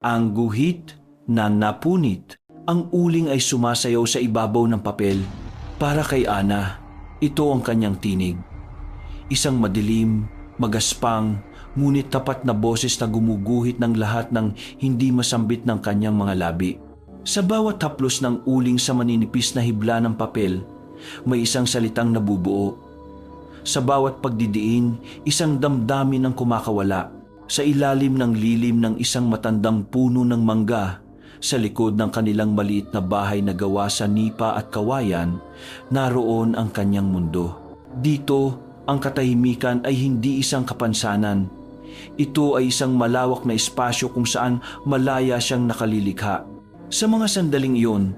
Ang guhit na napunit. Ang uling ay sumasayaw sa ibabaw ng papel. Para kay Ana, ito ang kanyang tinig. Isang madilim, magaspang, ngunit tapat na boses na gumuguhit ng lahat ng hindi masambit ng kanyang mga labi. Sa bawat haplos ng uling sa maninipis na hibla ng papel, may isang salitang nabubuo. Sa bawat pagdidiin, isang damdamin ang kumakawala. Sa ilalim ng lilim ng isang matandang puno ng mangga, sa likod ng kanilang maliit na bahay na gawa sa nipa at kawayan, naroon ang kanyang mundo. Dito, ang katahimikan ay hindi isang kapansanan. Ito ay isang malawak na espasyo kung saan malaya siyang nakalilikha. Sa mga sandaling iyon,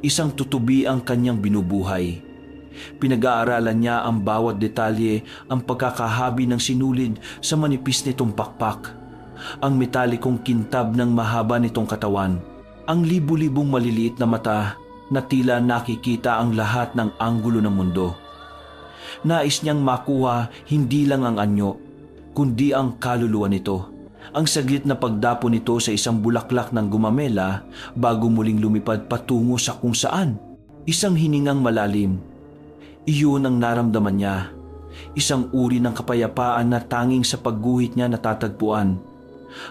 isang tutubi ang kanyang binubuhay. Pinag-aaralan niya ang bawat detalye, ang pagkakahabi ng sinulid sa manipis nitong pakpak, ang metalikong kintab ng mahaba nitong katawan, ang libu-libong maliliit na mata na tila nakikita ang lahat ng anggulo ng mundo. Nais niyang makuha hindi lang ang anyo, kundi ang kaluluwa nito. Ang saglit na pagdapo nito sa isang bulaklak ng gumamela bago muling lumipad patungo sa kung saan. Isang hiningang malalim. Iyon ang naramdaman niya. Isang uri ng kapayapaan na tanging sa pagguhit niya natatagpuan.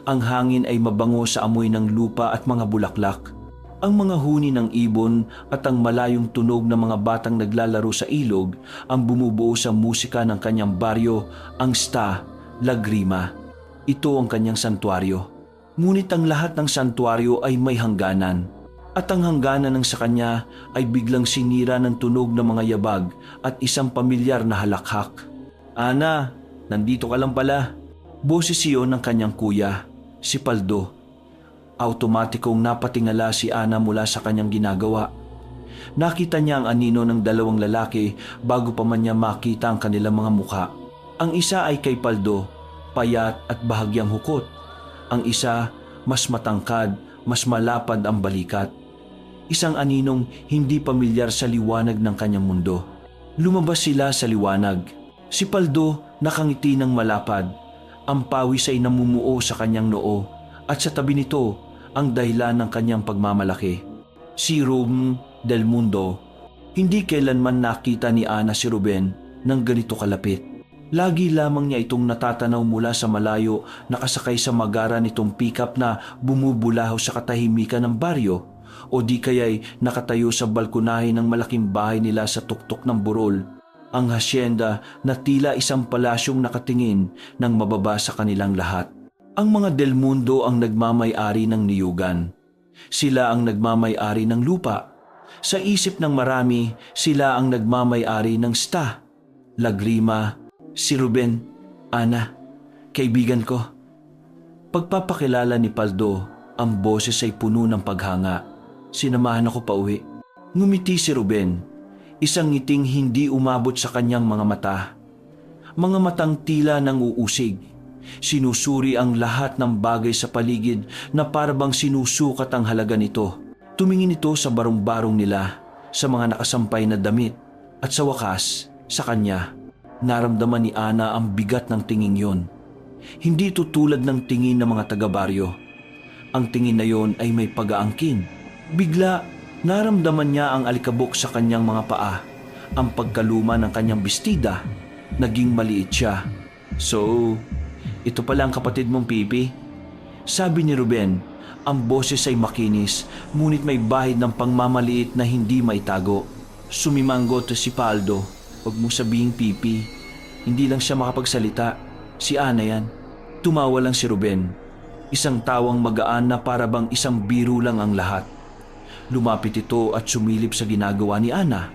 Ang hangin ay mabango sa amoy ng lupa at mga bulaklak. Ang mga huni ng ibon at ang malayong tunog ng mga batang naglalaro sa ilog ang bumubuo sa musika ng kanyang baryo, ang Sta Lagrima. Ito ang kanyang santuaryo. Ngunit ang lahat ng santuaryo ay may hangganan. At ang hangganan ng sa kanya ay biglang sinira ng tunog ng mga yabag at isang pamilyar na halakhak. Ana, nandito ka lang pala. Boses iyon ng kanyang kuya, si Paldo. Automatikong napatingala si Ana mula sa kanyang ginagawa. Nakita niya ang anino ng dalawang lalaki bago pa man niya makita ang kanilang mga mukha. Ang isa ay kay Paldo, payat at bahagyang hukot. Ang isa, mas matangkad, mas malapad ang balikat. Isang aninong hindi pamilyar sa liwanag ng kanyang mundo. Lumabas sila sa liwanag. Si Paldo nakangiti ng malapad. Ang pawis ay namumuo sa kanyang noo at sa tabi nito ang dahilan ng kanyang pagmamalaki. Si Ruben Del Mundo. Hindi kailanman nakita ni Ana si Ruben ng ganito kalapit. Lagi lamang niya itong natatanaw mula sa malayo, nakasakay sa magara nitong pickup na bumubulahaw sa katahimikan ng baryo o di kaya'y nakatayo sa balkonahe ng malaking bahay nila sa tuktok ng burol. Ang hasyenda na tila isang palasyong nakatingin ng mababa sa kanilang lahat. Ang mga Del Mundo ang nagmamay-ari ng niyugan. Sila ang nagmamay-ari ng lupa. Sa isip ng marami, sila ang nagmamay-ari ng Sta Lagrima. Si Ruben, Ana, kaibigan ko. Pagpapakilala ni Paldo, ang boses ay puno ng paghanga. Sinamahan ako pauwi. Ngumiti si Ruben, isang ngiting hindi umabot sa kanyang mga mata. Mga matang tila nang uusig. Sinusuri ang lahat ng bagay sa paligid na parabang sinusukat ang halaga nito. Tumingin ito sa barong-barong nila, sa mga nakasampay na damit, at sa wakas, sa kanya. Naramdaman ni Ana ang bigat ng tingin yon. Hindi ito tulad ng tingin ng mga taga-baryo. Ang tingin na yon ay may pag-aangkin. Bigla, naramdaman niya ang alikabok sa kanyang mga paa. Ang pagkaluma ng kanyang bestida. Naging maliit siya. So, ito pala ang kapatid mong Pipi? Sabi ni Ruben, ang boses ay makinis, ngunit may bahid ng pangmamaliit na hindi maitago. Sumimanggo to si Paldo. Huwag mo sabihing Pipi. Hindi lang siya makapagsalita. Si Ana yan. Tumawa lang si Ruben. Isang tawang magaan na parabang isang biro lang ang lahat. Lumapit ito at sumilip sa ginagawa ni Ana.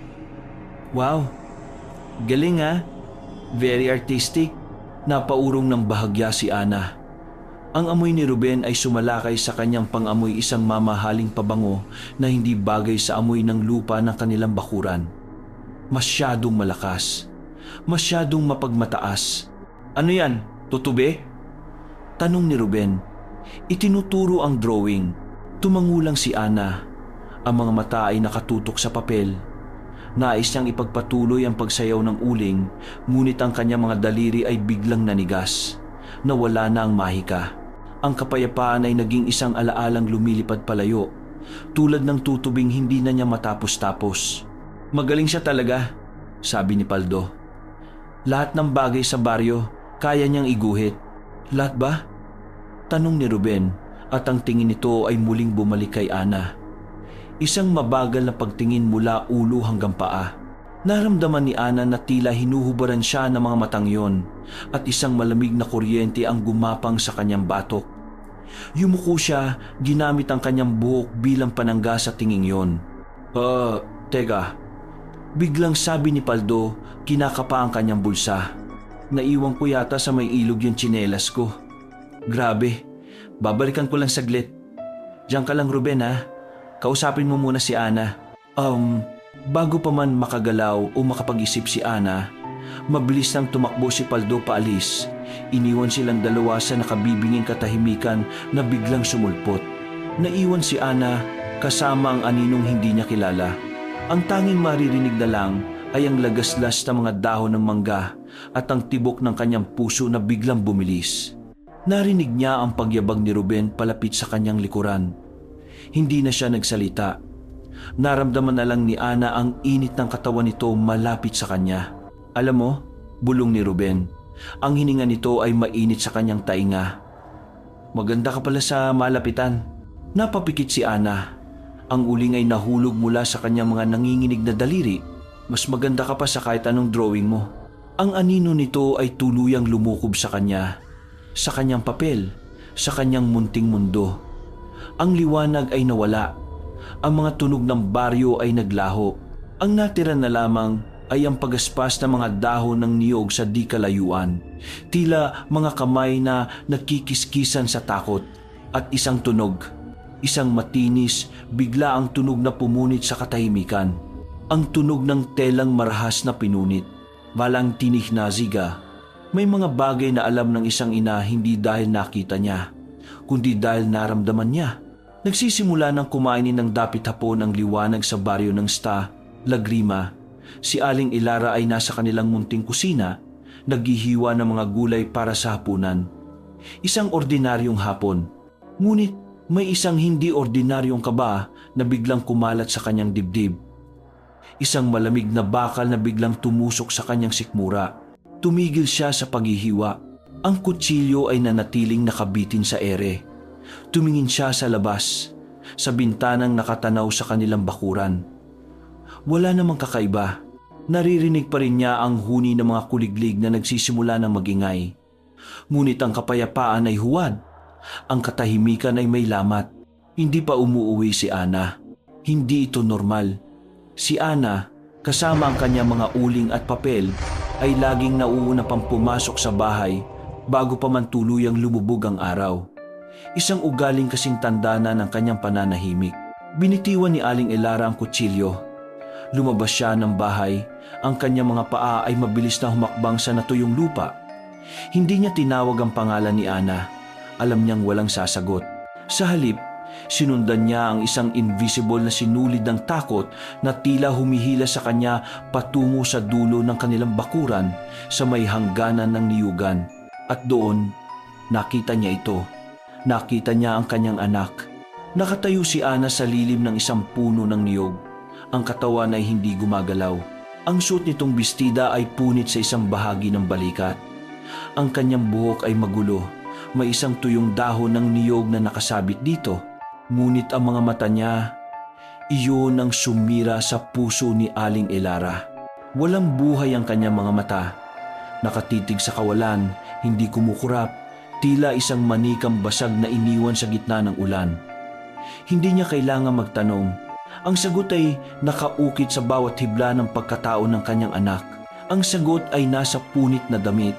Wow, galing ha? Very artistic. Napaurong ng bahagya si Ana. Ang amoy ni Ruben ay sumalakay sa kanyang pang-amoy isang mamahaling pabango na hindi bagay sa amoy ng lupa ng kanilang bakuran. Masyadong malakas. Masyadong mapagmataas. Ano yan? Tutube? Tanong ni Ruben. Itinuturo ang drawing. Tumangulang si Ana. Ang mga mata ay nakatutok sa papel. Nais niyang ipagpatuloy ang pagsayaw ng uling, ngunit ang kanyang mga daliri ay biglang nanigas. Nawala na ang mahika. Ang kapayapaan ay naging isang alaalang lumilipad palayo, tulad ng tutubing hindi na niya matapos-tapos. Magaling siya talaga, sabi ni Paldo. Lahat ng bagay sa baryo, kaya niyang iguhit. Lahat ba? Tanong ni Ruben, at ang tingin nito ay muling bumalik kay Ana. Isang mabagal na pagtingin mula ulo hanggang paa. Naramdaman ni Ana na tila hinuhubaran siya ng mga matang yon at isang malamig na kuryente ang gumapang sa kanyang batok. Yumuko siya ginamit ang kanyang buhok bilang panangga sa tinging yon. Teka. Biglang sabi ni Paldo, kinakapa ang kanyang bulsa. Naiwan ko yata sa may ilog yung tsinelas ko. Grabe, babalikan ko lang saglit. Diyan ka lang Ruben ha, kausapin mo muna si Ana. Bago pa man makagalaw o makapag-isip si Ana, mabilis nang tumakbo si Paldo paalis. Iniwan silang dalawa sa nakabibinging katahimikan na biglang sumulpot. Naiwan si Ana kasama ang aninong hindi niya kilala. Ang tanging maririnig na lang ay ang lagaslas ng mga dahon ng mangga at ang tibok ng kanyang puso na biglang bumilis. Narinig niya ang pagyabag ni Ruben palapit sa kanyang likuran. Hindi na siya nagsalita. Naramdaman na lang ni Ana ang init ng katawan nito malapit sa kanya. Alam mo, bulong ni Ruben, ang hininga nito ay mainit sa kanyang tainga. Maganda ka pala sa malapitan. Napapikit si Ana. Ang uling ay nahulog mula sa kanyang mga nanginginig na daliri. Mas maganda ka pa sa kahit anong drawing mo. Ang anino nito ay tuluyang lumukob sa kanya. Sa kanyang papel, sa kanyang munting mundo. Ang liwanag ay nawala. Ang mga tunog ng baryo ay naglaho. Ang natira na lamang ay ang pagaspas ng mga dahon ng niyog sa di kalayuan. Tila mga kamay na nagkikiskisan sa takot. At isang tunog, isang matinis, bigla ang tunog na pumunit sa katahimikan. Ang tunog ng telang marahas na pinunit. Walang tinig na ziga. May mga bagay na alam ng isang ina hindi dahil nakita niya, kundi dahil naramdaman niya. Nagsisimula ng kumainin ng dapit hapon ang liwanag sa baryo ng Lagrima. Si Aling Ilara ay nasa kanilang munting kusina, naghihiwa ng mga gulay para sa hapunan. Isang ordinaryong hapon, ngunit may isang hindi ordinaryong kaba na biglang kumalat sa kanyang dibdib. Isang malamig na bakal na biglang tumusok sa kanyang sikmura. Tumigil siya sa paghihiwa. Ang kutsilyo ay nanatiling nakabitin sa ere. Tumingin siya sa labas, sa bintanang nakatanaw sa kanilang bakuran. Wala namang kakaiba. Naririnig pa rin niya ang huni ng mga kuliglig na nagsisimula ng magingay. Ngunit ang kapayapaan ay huwad. Ang katahimikan ay may lamat. Hindi pa umuuwi si Ana. Hindi ito normal. Si Ana, kasama ang kanyang mga uling at papel, ay laging nauuna pang pumasok sa bahay bago pa man tuluyang lumubog ang araw. Isang ugaling kasing tanda na ng kanyang pananahimik. Binitiwan ni Aling Ilara ang kutsilyo. Lumabas siya ng bahay. Ang kanyang mga paa ay mabilis na humakbang sa natuyong lupa. Hindi niya tinawag ang pangalan ni Ana. Alam niyang walang sasagot. Sa halip, sinundan niya ang isang invisible na sinulid ng takot na tila humihila sa kanya patungo sa dulo ng kanilang bakuran sa may hangganan ng niyugan. At doon, nakita niya ito. Nakita niya ang kanyang anak. Nakatayo si Ana sa lilim ng isang puno ng niyog. Ang katawan ay hindi gumagalaw. Ang suot nitong bestida ay punit sa isang bahagi ng balikat. Ang kanyang buhok ay magulo. May isang tuyong dahon ng niyog na nakasabit dito. Ngunit ang mga mata niya, iyon ang sumira sa puso ni Aling Ilara. Walang buhay ang kanyang mga mata. Nakatitig sa kawalan, hindi kumukurap, tila isang manikang basag na iniwan sa gitna ng ulan. Hindi niya kailangan magtanong. Ang sagot ay nakaukit sa bawat hibla ng pagkatao ng kanyang anak. Ang sagot ay nasa punit na damit,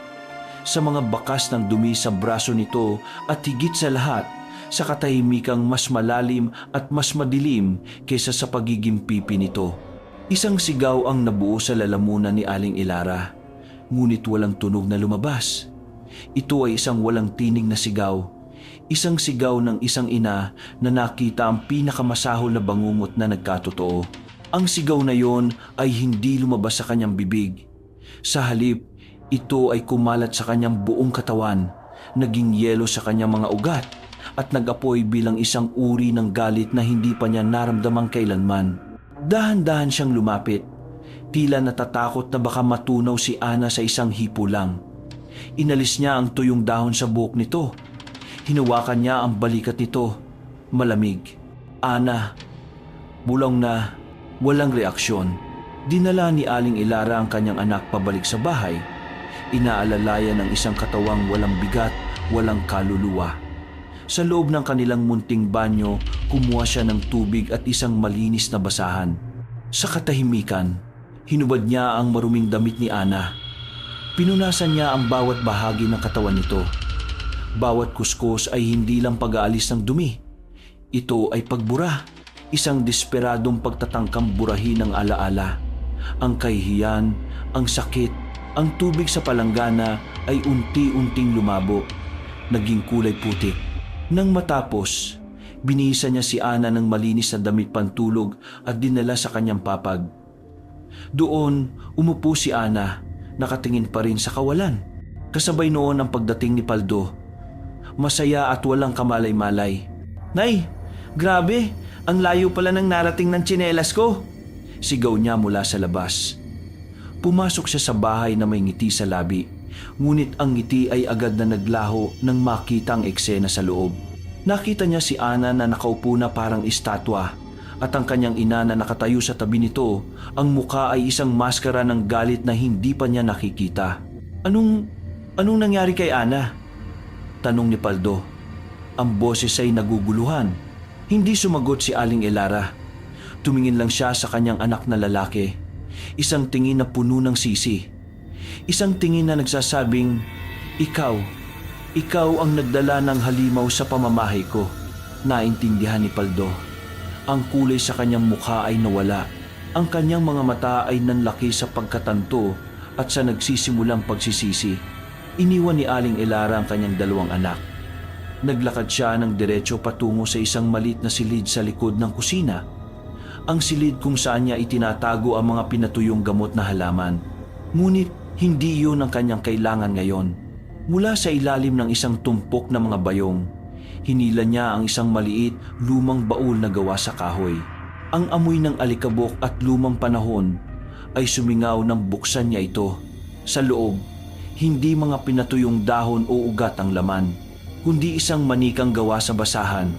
sa mga bakas ng dumi sa braso nito at higit sa lahat, sa katahimikang mas malalim at mas madilim kaysa sa pagiging pipi nito. Isang sigaw ang nabuo sa lalamunan ni Aling Ilara, ngunit walang tunog na lumabas. Ito ay isang walang tinig na sigaw. Isang sigaw ng isang ina na nakita ang pinakamasahol na bangungot na nagkatotoo. Ang sigaw na yon ay hindi lumabas sa kanyang bibig. Sa halip, ito ay kumalat sa kanyang buong katawan, naging yelo sa kanyang mga ugat at nag-apoy bilang isang uri ng galit na hindi pa niya naramdamang kailanman. Dahan-dahan siyang lumapit, tila natatakot na baka matunaw si Ana sa isang hipo lang. Inalis niya ang tuyong dahon sa buhok nito. Hinawakan niya ang balikat nito. Malamig. Ana. Bulong na walang reaksyon. Dinala ni Aling Ilara ang kanyang anak pabalik sa bahay. Inaalalayan ng isang katawang walang bigat, walang kaluluwa. Sa loob ng kanilang munting banyo, kumuha siya ng tubig at isang malinis na basahan. Sa katahimikan, hinubad niya ang maruming damit ni Ana. Pinunasan niya ang bawat bahagi ng katawan nito. Bawat kuskus ay hindi lang pag-aalis ng dumi. Ito ay pagbura, isang desperadong pagtatangkang burahin ng alaala. Ang kahihiyan, ang sakit, ang tubig sa palanggana ay unti-unting lumabo. Naging kulay putik. Nang matapos, binihisa niya si Ana ng malinis na damit pantulog at dinala sa kanyang papag. Doon, umupo si Ana, nakatingin pa rin sa kawalan. Kasabay noon ang pagdating ni Paldo. Masaya at walang kamalay-malay. "Nay, grabe! Ang layo pala ng narating ng tsinelas ko!" Sigaw niya mula sa labas. Pumasok siya sa bahay na may ngiti sa labi. Ngunit ang ngiti ay agad na naglaho nang makita ang eksena sa loob. Nakita niya si Ana na nakaupo na parang estatwa at ang kanyang ina na nakatayo sa tabi nito. Ang muka ay isang maskara ng galit na hindi pa niya nakikita. Anong nangyari kay Ana?" Tanong ni Paldo. Ang boses ay naguguluhan. Hindi sumagot si Aling Ilara. Tumingin lang siya sa kanyang anak na lalaki. Isang tingin na puno ng sisi. Isang tingin na nagsasabing, Ikaw ang nagdala ng halimaw sa pamamahay ko." Naintindihan ni Paldo. Ang kulay sa kanyang mukha ay nawala. Ang kanyang mga mata ay nanlaki sa pagkatanto at sa nagsisimulang pagsisisi. Iniwan ni Aling Ilara ang kanyang dalawang anak. Naglakad siya ng diretso patungo sa isang maliit na silid sa likod ng kusina. Ang silid kung saan niya itinatago ang mga pinatuyong gamot na halaman. Ngunit hindi iyon ang kanyang kailangan ngayon. Mula sa ilalim ng isang tumpok na mga bayong, hinila niya ang isang maliit, lumang baul na gawa sa kahoy. Ang amoy ng alikabok at lumang panahon ay sumingaw nang buksan niya ito. Sa loob, hindi mga pinatuyong dahon o ugat ang laman, kundi isang manikang gawa sa basahan.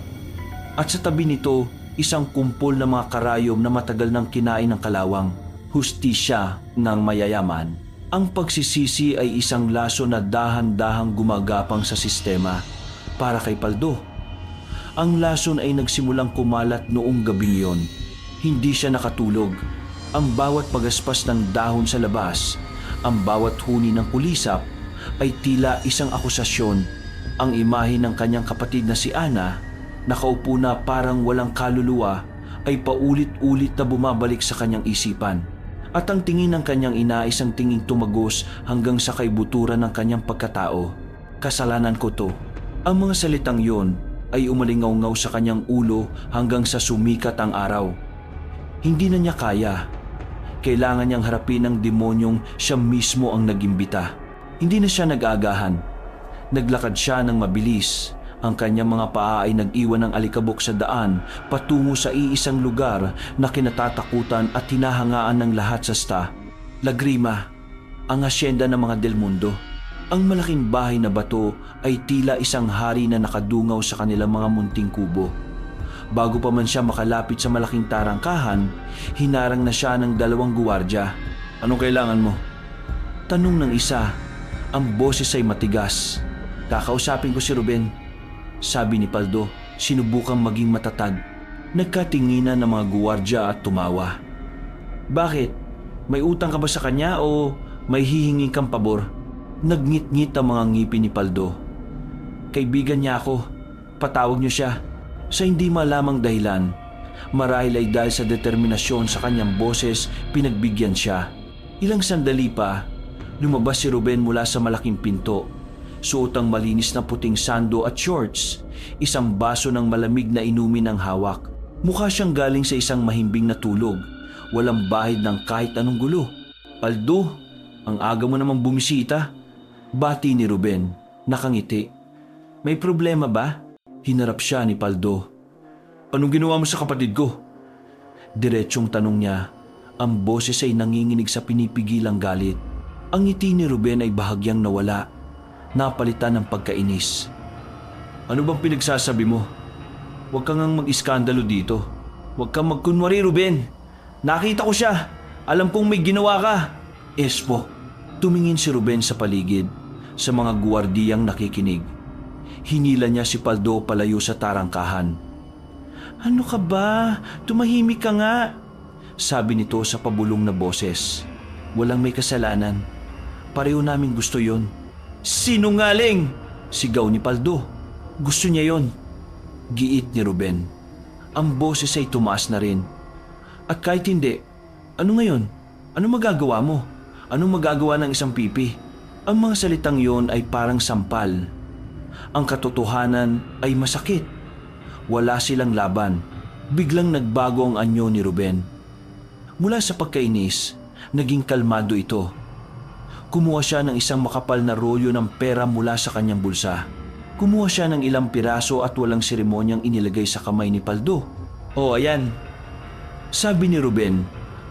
At sa tabi nito, isang kumpol na mga karayom na matagal nang kinain ng kalawang. Hustisya ng mayayaman. Ang pagsisisi ay isang laso na dahan-dahang gumagapang sa sistema. Para kay Paldo, ang lason ay nagsimulang kumalat noong gabing yon. Hindi siya nakatulog. Ang bawat pagaspas ng dahon sa labas, ang bawat huni ng kulisap ay tila isang akusasyon. Ang imahe ng kanyang kapatid na si Ana, nakaupo na parang walang kaluluwa, ay paulit-ulit na bumabalik sa kanyang isipan. At ang tingin ng kanyang ina ay isang tinging tumagos hanggang sa kaibuturan ng kanyang pagkatao. "Kasalanan ko to." Ang mga salitang yon ay umalingaw-ngaw sa kanyang ulo hanggang sa sumikat ang araw. Hindi na niya kaya. Kailangan niyang harapin ang demonyong siya mismo ang nagimbita. Hindi na siya nag-aagahan. Naglakad siya ng mabilis. Ang kanyang mga paa ay nag-iwan ng alikabok sa daan patungo sa iisang lugar na kinatatakutan at hinahangaan ng lahat sa sta. Lagrima, ang asyenda ng mga Del Mundo. Ang malaking bahay na bato ay tila isang hari na nakadungaw sa kanilang mga munting kubo. Bago pa man siya makalapit sa malaking tarangkahan, hinarang na siya ng 2 guwardya. "Anong kailangan mo?" Tanong ng isa. Ang boses ay matigas. "Kakausapin ko si Ruben," sabi ni Paldo, sinubukang maging matatag. Nagkatinginan ng mga guwardya at tumawa. "Bakit? May utang ka ba sa kanya o may hihingi kang pabor?" Nagngit-ngit ang mga ngipin ni Paldo. "Kaibigan niya ako. Patawag niyo siya." Sa hindi malamang dahilan, marahil ay dahil sa determinasyon sa kanyang boses, pinagbigyan siya. Ilang sandali pa, lumabas si Ruben mula sa malaking pinto. Suot ang malinis na puting sando at shorts, isang baso ng malamig na inumin ang hawak. Mukha siyang galing sa isang mahimbing na tulog, walang bahid ng kahit anong gulo. "Paldo, ang aga mo namang bumisita." Bati ni Ruben, nakangiti. May problema ba? Hinarap siya ni Paldo. Anong ginawa mo sa kapatid ko? Diretsong tanong niya. Ang boses ay nanginginig sa pinipigilang galit. Ang ngiti ni Ruben ay bahagyang nawala. Napalitan ng pagkainis. Ano bang pinagsasabi mo? Huwag kang mag-iskandalo dito. Huwag kang magkunwari, Ruben. Nakita ko siya. Alam kong may ginawa ka. Espo. Tumingin si Ruben sa paligid, sa mga guwardiyang nakikinig. Hinila niya si Paldo palayo sa tarangkahan. Ano ka ba? Tumahimik ka nga. Sabi nito sa pabulong na boses. Walang may kasalanan. Pareho namin gusto yon. Sinungaling! Sigaw ni Paldo. Gusto niya yon. Giit ni Ruben. Ang boses ay tumaas na rin. At kahit hindi, ano ngayon? Ano magagawa mo? Anong magagawa ng isang pipi? Ang mga salitang yon ay parang sampal. Ang katotohanan ay masakit. Wala silang laban. Biglang nagbago ang anyo ni Ruben. Mula sa pagkainis, naging kalmado ito. Kumuha siya ng isang makapal na rolyo ng pera mula sa kanyang bulsa. Kumuha siya ng ilang piraso at walang seremonyang inilagay sa kamay ni Paldo. Oh, ayan. Sabi ni Ruben,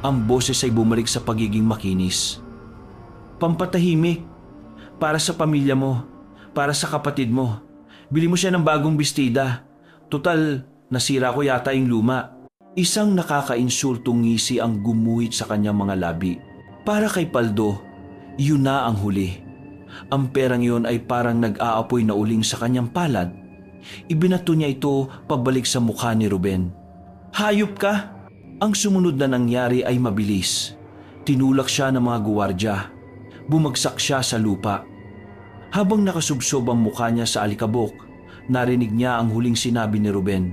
ang boses ay bumalik sa pagiging makinis. Pampatahimik. Para sa pamilya mo. Para sa kapatid mo. Bili mo siya ng bagong bestida. Total, nasira ko yata yung luma. Isang nakakainsultong ngisi ang gumuhit sa kanyang mga labi. Para kay Paldo, yun na ang huli. Ang perang yun ay parang nag-aapoy na uling sa kanyang palad. Ibinato niya ito pabalik sa mukha ni Ruben. Hayop ka! Ang sumunod na nangyari ay mabilis. Tinulak siya ng mga guwardya. Bumagsak siya sa lupa. Habang nakasubsob ang mukha niya sa alikabok, narinig niya ang huling sinabi ni Ruben.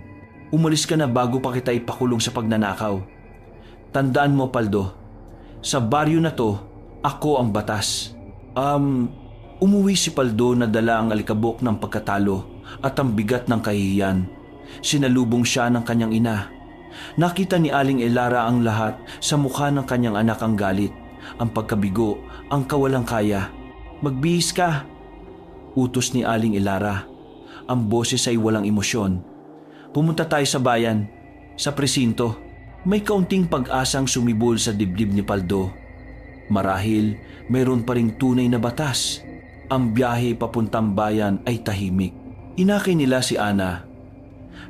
Umalis ka na bago pa kita ipakulong sa pagnanakaw. Tandaan mo, Paldo, sa baryo na to, ako ang batas. Umuwi si Paldo na dala ang alikabok ng pagkatalo at ang bigat ng kahihiyan. Sinalubong siya ng kanyang ina. Nakita ni Aling Elara ang lahat sa mukha ng kanyang anak ang galit, ang pagkabigo, ang kawalang kaya. Magbihis ka! Utos ni Aling Elara. Ang boses ay walang emosyon. Pumunta tayo sa bayan, sa presinto. May kaunting pag-asang sumibol sa dibdib ni Paldo. Marahil, mayroon pa ring tunay na batas. Ang biyahe papuntang bayan ay tahimik. Inakay nila si Ana,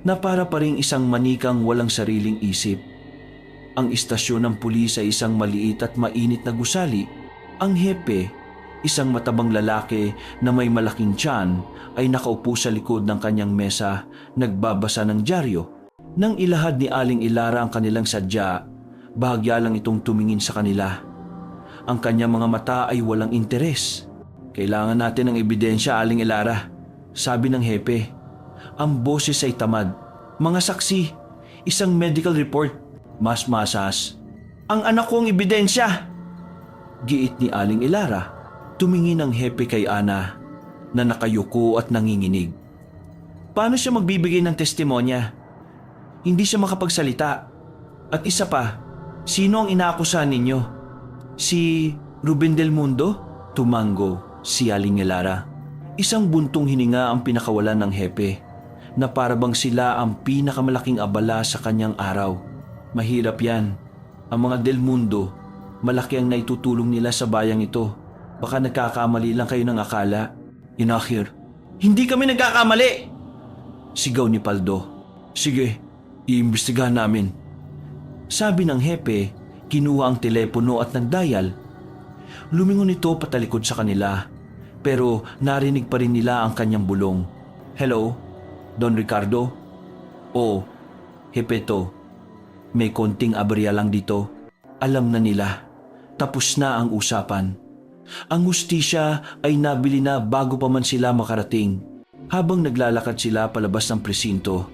na para pa ring isang manikang walang sariling isip. Ang istasyon ng pulis ay isang maliit at mainit na gusali. Ang hepe, isang matabang lalaki na may malaking tiyan, ay nakaupo sa likod ng kanyang mesa, nagbabasa ng dyaryo. Nang ilahad ni Aling Elara ang kanilang sadya, bahagya lang itong tumingin sa kanila. Ang kanyang mga mata ay walang interes. Kailangan natin ng ebidensya, Aling Elara, sabi ng hepe. Ang boses ay tamad. Mga saksi, isang medical report, mas-masas. Ang anak kong ebidensya! Giit ni Aling Elara. Tumingin ang hepe kay Ana na nakayuko at nanginginig. Paano siya magbibigay ng testimonya? Hindi siya makapagsalita. At isa pa, sino ang inaakusahan ninyo? Si Ruben Del Mundo? Tumango si Aling Elara. Isang buntong hininga ang pinakawalan ng hepe, na parabang sila ang pinakamalaking abala sa kanyang araw. Mahirap yan. Ang mga Del Mundo, malaki ang naitutulong nila sa bayang ito. Baka nagkakamali lang kayo ng akala. Inakhir, hindi kami nagkakamali! Sigaw ni Paldo. Sige, iimbestigahan namin. Sabi ng hepe, kinuha ang telepono at nagdial. Lumingon ito patalikod sa kanila, pero narinig pa rin nila ang kanyang bulong. Hello, Don Ricardo? O, hepeto, may konting aberya lang dito. Alam na nila, tapos na ang usapan. Ang hustisya ay nabili na bago pa man sila makarating. Habang naglalakad sila palabas ng presinto,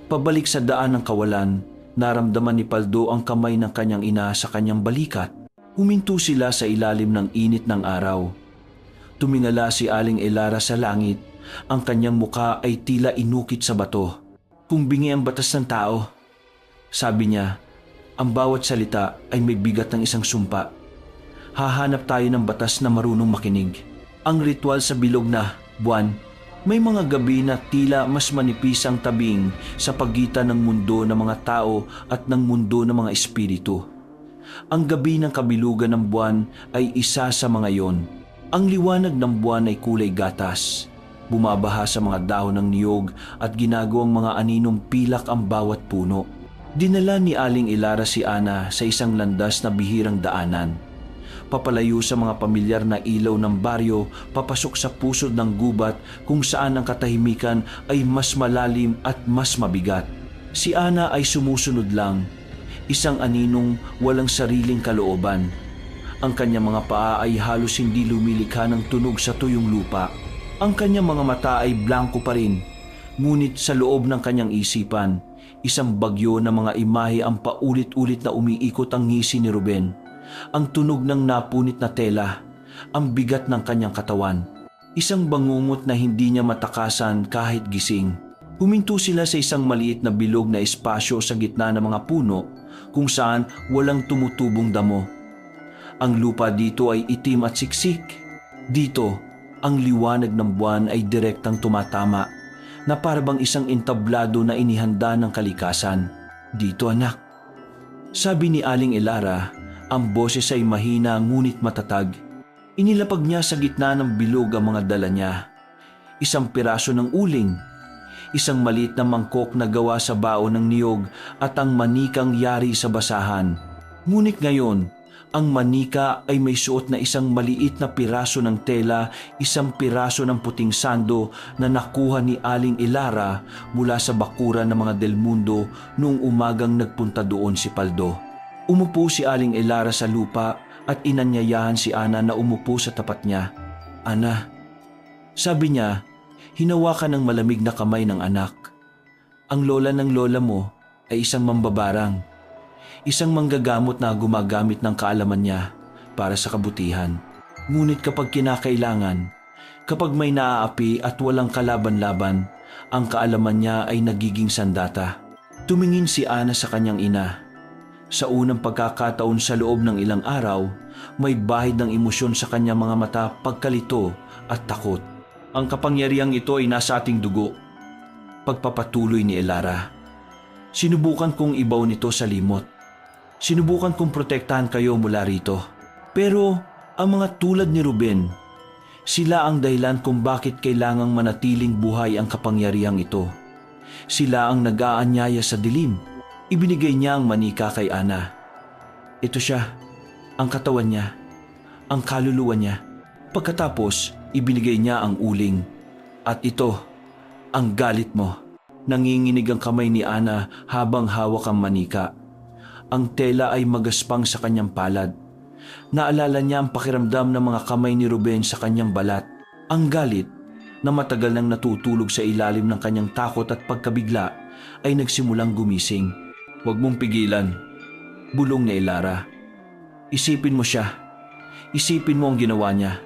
pabalik sa daan ng kawalan, naramdaman ni Paldo ang kamay ng kanyang ina sa kanyang balikat. Huminto sila sa ilalim ng init ng araw. Tumingala si Aling Elara sa langit. Ang kanyang muka ay tila inukit sa bato. Kung bingi ang batas ng tao, sabi niya, ang bawat salita ay may bigat ng isang sumpa. Hahanap tayo ng batas na marunong makinig. Ang ritual sa bilog na buwan, May mga gabi na tila mas manipis ang tabing sa pagitan ng mundo ng mga tao at ng mundo ng mga espiritu. Ang gabi ng kabilugan ng buwan ay isa sa mga yon. Ang liwanag ng buwan ay kulay gatas. Bumabaha sa mga dahon ng niyog at ginagawang mga aninong pilak ang bawat puno. Dinala ni Aling Ilara si Ana sa isang landas na bihirang daanan. Papalayo sa mga pamilyar na ilaw ng baryo, papasok sa pusod ng gubat kung saan ang katahimikan ay mas malalim at mas mabigat. Si Ana ay sumusunod lang, isang aninong walang sariling kalooban. Ang kanyang mga paa ay halos hindi lumilikha ng tunog sa tuyong lupa. Ang kanyang mga mata ay blanko pa rin, ngunit sa loob ng kanyang isipan, isang bagyo na mga imahe ang paulit-ulit na umiikot ang ngisi ni Ruben. Ang tunog ng napunit na tela, ang bigat ng kanyang katawan, isang bangungot na hindi niya matakasan kahit gising. Huminto sila sa isang maliit na bilog na espasyo sa gitna ng mga puno kung saan walang tumutubong damo. Ang lupa dito ay itim at siksik. Dito, ang liwanag ng buwan ay direktang tumatama na parabang isang entablado na inihanda ng kalikasan. Dito anak, sabi ni Aling Ilara. Ang boses ay mahina ngunit matatag. Inilapag niya sa gitna ng bilog ang mga dala niya. Isang piraso ng uling, isang maliit na mangkok na gawa sa baon ng niyog at ang manikang yari sa basahan. Ngunit ngayon, ang manika ay may suot na isang maliit na piraso ng tela, isang piraso ng puting sando na nakuha ni Aling Ilara mula sa bakuran ng mga Del Mundo noong umagang nagpunta doon si Paldo. Umupo si Aling Ilara sa lupa at inanyayahan si Ana na umupo sa tapat niya. Ana, sabi niya, hinawakan ng malamig na kamay ng anak. Ang lola ng lola mo ay isang mambabarang, isang manggagamot na gumagamit ng kaalaman niya para sa kabutihan. Ngunit kapag kinakailangan, kapag may naaapi at walang kalaban-laban, ang kaalaman niya ay nagiging sandata. Tumingin si Ana sa kanyang ina. Sa unang pagkakataon sa loob ng ilang araw, may bahid ng emosyon sa kanyang mga mata, pagkalito at takot. Ang kapangyarihang ito ay nasa ating dugo. Pagpapatuloy ni Ilara. Sinubukan kong ibaw nito sa limot. Sinubukan kong protektahan kayo mula rito. Pero ang mga tulad ni Ruben, sila ang dahilan kung bakit kailangang manatiling buhay ang kapangyarihang ito. Sila ang nag-aanyaya sa dilim. Ibinigay niya ang manika kay Ana. Ito siya, ang katawan niya, ang kaluluwa niya. Pagkatapos, ibinigay niya ang uling. At ito, ang galit mo. Nanginginig ang kamay ni Ana habang hawak ang manika. Ang tela ay magaspang sa kanyang palad. Naalala niya ang pakiramdam ng mga kamay ni Ruben sa kanyang balat. Ang galit, na matagal nang natutulog sa ilalim ng kanyang takot at pagkabigla, ay nagsimulang gumising. Huwag mong pigilan, bulong ni Ilara. Isipin mo siya. Isipin mo ang ginawa niya.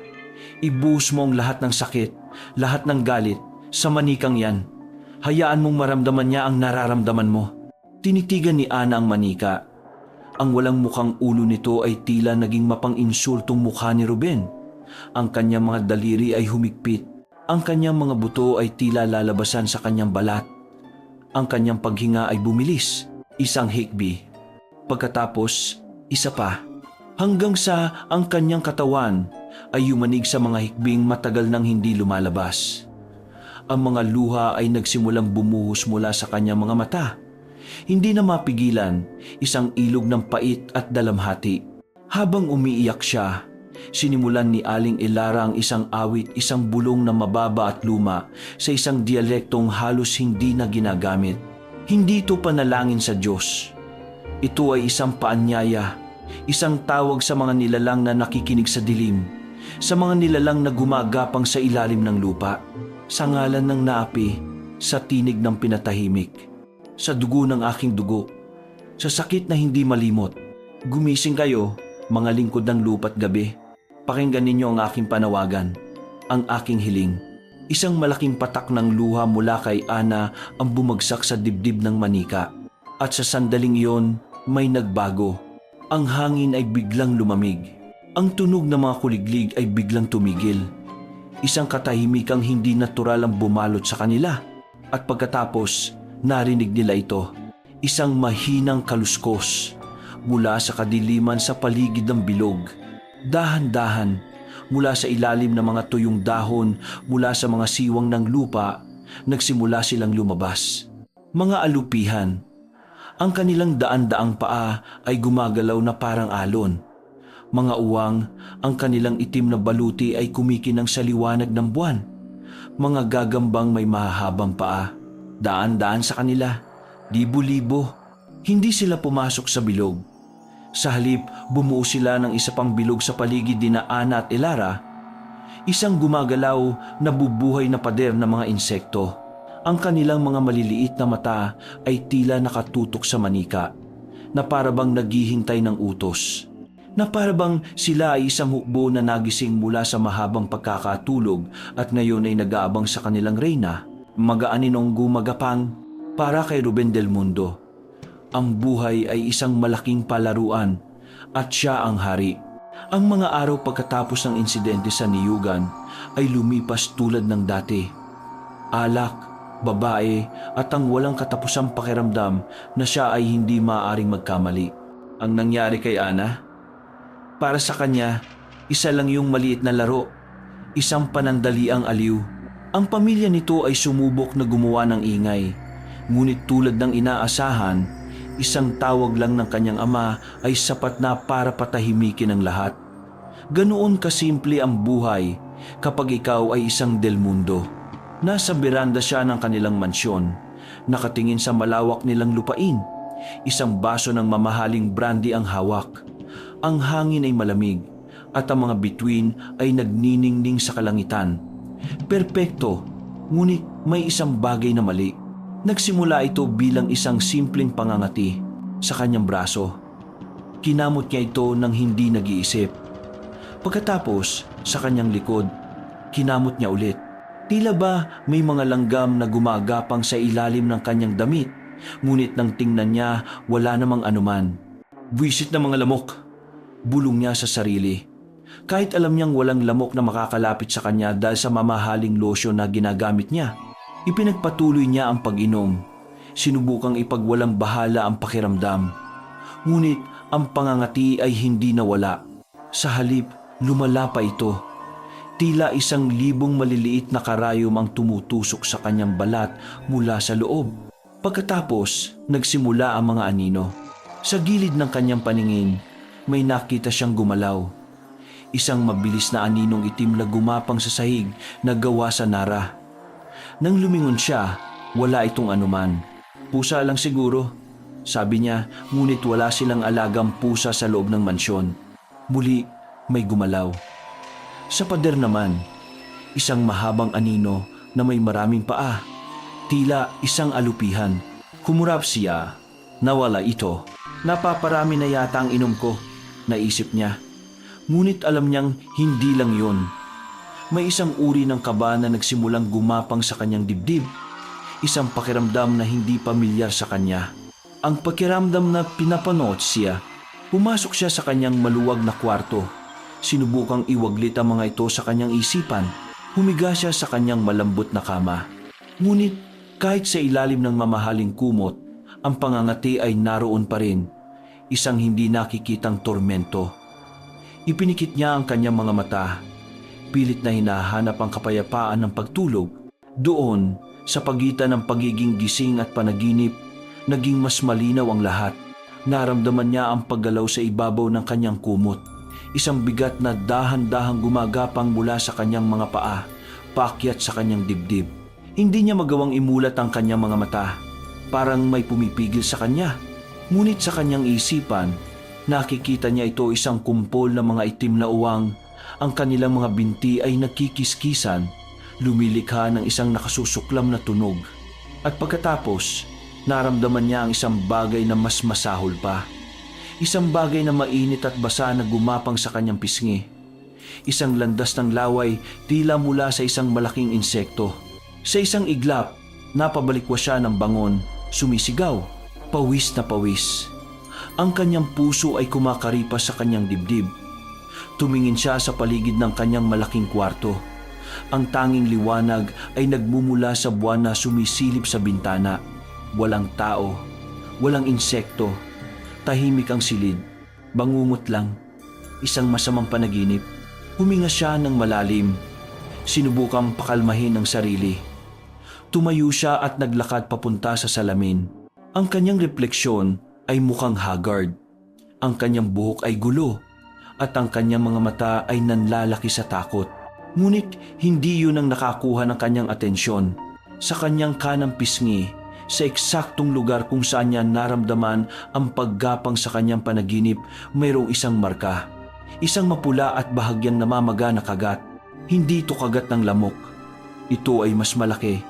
Ibuhos mo ang lahat ng sakit, lahat ng galit, sa manikang yan. Hayaan mong maramdaman niya ang nararamdaman mo. Tinitigan ni Ana ang manika. Ang walang mukhang ulo nito ay tila naging mapang-insultong mukha ni Ruben. Ang kanyang mga daliri ay humigpit. Ang kanyang mga buto ay tila lalabasan sa kanyang balat. Ang kanyang paghinga ay bumilis. Isang hikbi. Pagkatapos, isa pa. Hanggang sa ang kanyang katawan ay yumanig sa mga hikbing matagal nang hindi lumalabas. Ang mga luha ay nagsimulang bumuhos mula sa kanyang mga mata. Hindi na mapigilan, isang ilog ng pait at dalamhati. Habang umiiyak siya, sinimulan ni Aling Ilara ang isang awit, isang bulong na mababa at luma sa isang dialektong halos hindi na ginagamit. Hindi ito panalangin sa Diyos. Ito ay isang paanyaya, isang tawag sa mga nilalang na nakikinig sa dilim, sa mga nilalang na gumagapang sa ilalim ng lupa, sa ngalan ng naapi, sa tinig ng pinatahimik, sa dugo ng aking dugo, sa sakit na hindi malimot. Gumising kayo, mga lingkod ng lupa't gabi. Pakinggan ninyo ang aking panawagan, ang aking hiling. Isang malaking patak ng luha mula kay Ana ang bumagsak sa dibdib ng manika. At sa sandaling iyon, may nagbago. Ang hangin ay biglang lumamig. Ang tunog ng mga kuliglig ay biglang tumigil. Isang katahimikang hindi natural ang bumalot sa kanila. At pagkatapos, narinig nila ito. Isang mahinang kaluskos mula sa kadiliman sa paligid ng bilog. Dahan-dahan, mula sa ilalim ng mga tuyong dahon, mula sa mga siwang ng lupa, nagsimula silang lumabas. Mga alupihan. Ang kanilang daan-daang paa ay gumagalaw na parang alon. Mga uwang, ang kanilang itim na baluti ay kumikinang sa liwanag ng buwan. Mga gagambang may mahahabang paa. Daan-daan sa kanila. Libo-libo. Hindi sila pumasok sa bilog. Sa halip, bumuo sila ng isa pang bilog sa paligid nina Ana at Elara. Isang gumagalaw na bubuhay na pader ng mga insekto. Ang kanilang mga maliliit na mata ay tila nakatutok sa manika, na parabang naghihintay ng utos. Na parabang sila ay isang hukbo na nagising mula sa mahabang pagkakatulog at ngayon ay nag-aabang sa kanilang reyna, mag-aaninong gumagapang. Para kay Ruben Del Mundo, ang buhay ay isang malaking palaruan at siya ang hari. Ang mga araw pagkatapos ng insidente sa Niyugan ay lumipas tulad ng dati. Alak, babae at ang walang katapusang pakiramdam na siya ay hindi maaaring magkamali. Ang nangyari kay Ana? Para sa kanya, isa lang yung maliit na laro, isang panandaliang aliw. Ang pamilya nito ay sumubok na gumawa ng ingay. Ngunit tulad ng inaasahan, isang tawag lang ng kanyang ama ay sapat na para patahimikin ang lahat. Ganoon kasimple ang buhay kapag ikaw ay isang Del Mundo. Nasa beranda siya ng kanilang mansyon, nakatingin sa malawak nilang lupain. Isang baso ng mamahaling brandy ang hawak. Ang hangin ay malamig at ang mga bituin ay nagniningning sa kalangitan. Perpekto, ngunit may isang bagay na mali. Nagsimula ito bilang isang simpleng pangangati sa kanyang braso. Kinamot niya ito nang hindi nag-iisip. Pagkatapos, sa kanyang likod, kinamot niya ulit. Tila ba may mga langgam na gumagapang sa ilalim ng kanyang damit, ngunit nang tingnan niya, wala namang anuman. Buwisit na mga lamok, bulong niya sa sarili. Kahit alam niyang walang lamok na makakalapit sa kanya dahil sa mamahaling lotion na ginagamit niya, ipinagpatuloy niya ang pag-inom. Sinubukang ipagwalang bahala ang pakiramdam. Ngunit ang pangangati ay hindi nawala. Sa halip, lumala pa ito. Tila 1,000 maliliit na karayom ang tumutusok sa kanyang balat mula sa loob. Pagkatapos, nagsimula ang mga anino. Sa gilid ng kanyang paningin, may nakita siyang gumalaw. Isang mabilis na aninong itim na gumapang sa sahig na gawa sa nara. Nang lumingon siya, wala itong anuman. Pusa lang siguro, sabi niya, ngunit wala silang alagang pusa sa loob ng mansyon. Muli, may gumalaw. Sa pader naman, isang mahabang anino na may maraming paa. Tila isang alupihan. Kumurap siya. Nawala ito. Napaparami na yata ang inom ko, naisip niya. Ngunit alam niyang hindi lang yun. May isang uri ng kaba na nagsimulang gumapang sa kanyang dibdib. Isang pakiramdam na hindi pamilyar sa kanya. Ang pakiramdam na pinapanood siya. Pumasok siya sa kanyang maluwag na kwarto. Sinubukang iwaglit ang mga ito sa kanyang isipan. Humiga siya sa kanyang malambot na kama. Ngunit kahit sa ilalim ng mamahaling kumot, ang pangangati ay naroon pa rin. Isang hindi nakikitang tormento. Ipinikit niya ang kanyang mga mata. Pilit na hinahanap ang kapayapaan ng pagtulog. Doon, sa pagitan ng pagiging gising at panaginip, naging mas malinaw ang lahat. Naramdaman niya ang paggalaw sa ibabaw ng kanyang kumot. Isang bigat na dahan-dahang gumagapang mula sa kanyang mga paa, paakyat sa kanyang dibdib. Hindi niya magawang imulat ang kanyang mga mata. Parang may pumipigil sa kanya. Ngunit sa kanyang isipan, nakikita niya ito isang kumpol ng mga itim na uwang. Ang kanilang mga binti ay nagkikiskisan, lumilikha ng isang nakasusuklam na tunog. At pagkatapos, naramdaman niya ang isang bagay na mas masahol pa. Isang bagay na mainit at basa na gumapang sa kanyang pisngi. Isang landas ng laway tila mula sa isang malaking insekto. Sa isang iglap, napabalikwa siya ng bangon, sumisigaw, pawis na pawis. Ang kanyang puso ay kumakaripas sa kanyang dibdib. Tumingin siya sa paligid ng kanyang malaking kwarto. Ang tanging liwanag ay nagmumula sa buwan na sumisilip sa bintana. Walang tao, walang insekto, tahimik ang silid, bangungot lang, isang masamang panaginip. Huminga siya ng malalim, sinubukang pakalmahin ang sarili. Tumayo siya at naglakad papunta sa salamin. Ang kanyang refleksyon ay mukhang haggard. Ang kanyang buhok ay gulo at ang kanyang mga mata ay nanlalaki sa takot. Ngunit hindi yun ang nakakuha ng kanyang atensyon. Sa kanyang kanang pisngi, sa eksaktong lugar kung saan niya naramdaman ang paggapang sa kanyang panaginip, mayroong isang marka. Isang mapula at bahagyang namamaga na kagat. Hindi ito kagat ng lamok. Ito ay mas malaki.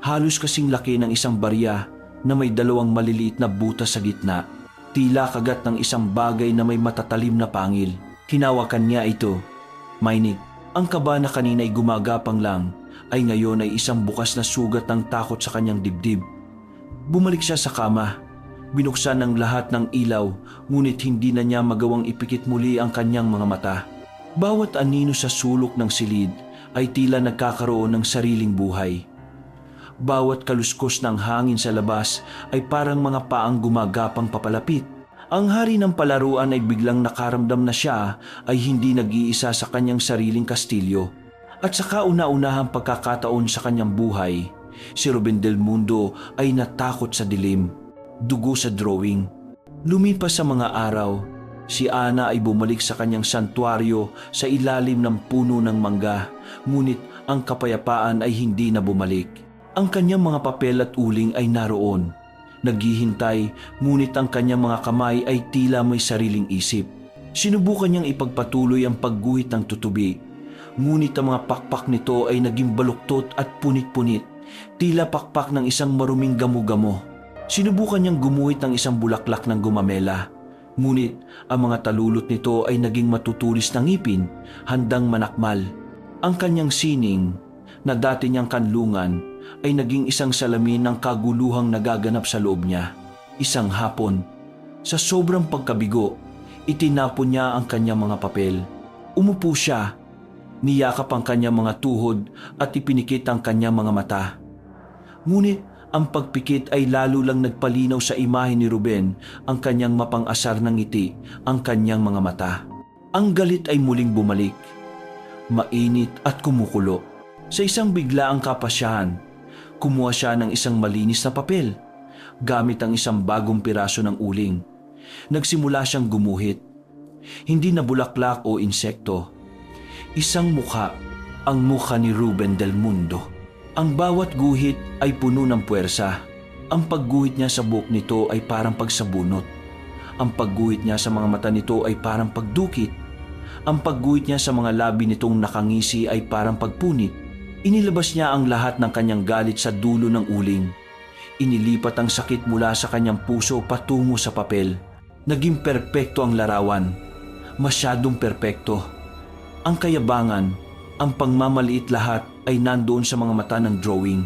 Halos kasing laki ng isang barya na may dalawang maliliit na butas sa gitna. Tila kagat ng isang bagay na may matatalim na pangil. Hinawakan niya ito. Mainit. Ang kaba na kanina ay gumagapang lang ay ngayon ay isang bukas na sugat ng takot sa kanyang dibdib. Bumalik siya sa kama. Binuksan ng lahat ng ilaw, ngunit hindi na niya magawang ipikit muli ang kanyang mga mata. Bawat anino sa sulok ng silid ay tila nagkakaroon ng sariling buhay. Bawat kaluskos ng hangin sa labas ay parang mga paang gumagapang papalapit. Ang hari ng palaruan ay biglang nakaramdam na siya ay hindi nag-iisa sa kanyang sariling kastilyo. At sa kauna-unahang pagkakataon sa kanyang buhay, si Ruben Del Mundo ay natakot sa dilim. Dugo sa drawing. Lumipas sa mga araw, si Ana ay bumalik sa kanyang santuaryo sa ilalim ng puno ng mangga, ngunit ang kapayapaan ay hindi na bumalik. Ang kanyang mga papel at uling ay naroon. Naghihintay, ngunit ang kanyang mga kamay ay tila may sariling isip. Sinubukan niyang ipagpatuloy ang pagguhit ng tutubi, ngunit ang mga pakpak nito ay naging baluktot at punit-punit, tila pakpak ng isang maruming gamo-gamo. Sinubukan niyang gumuhit ng isang bulaklak ng gumamela, ngunit ang mga talulot nito ay naging matutulis ng ngipin, handang manakmal. Ang kanyang sining, na dati niyang kanlungan, ay naging isang salamin ng kaguluhang nagaganap sa loob niya. Isang hapon, sa sobrang pagkabigo, itinapon niya ang kanyang mga papel. Umupo siya, niyakap ang kanyang mga tuhod at ipinikit ang kanyang mga mata. Ngunit ang pagpikit ay lalo lang nagpalinaw sa imahe ni Ruben ang kanyang mapang-asar ng ngiti, ang kanyang mga mata. Ang galit ay muling bumalik, mainit at kumukulo. Sa isang biglaang kapasyahan, kumuha siya ng isang malinis na papel, gamit ang isang bagong piraso ng uling. Nagsimula siyang gumuhit. Hindi na bulaklak o insekto. Isang mukha, ang mukha ni Ruben Del Mundo. Ang bawat guhit ay puno ng puwersa. Ang pagguhit niya sa buhok nito ay parang pagsabunot. Ang pagguhit niya sa mga mata nito ay parang pagdukit. Ang pagguhit niya sa mga labi nitong nakangisi ay parang pagpunit. Inilabas niya ang lahat ng kanyang galit sa dulo ng uling. Inilipat ang sakit mula sa kanyang puso patungo sa papel. Naging perpekto ang larawan. Masyadong perpekto. Ang kayabangan, ang pangmamaliit lahat ay nandoon sa mga mata ng drawing.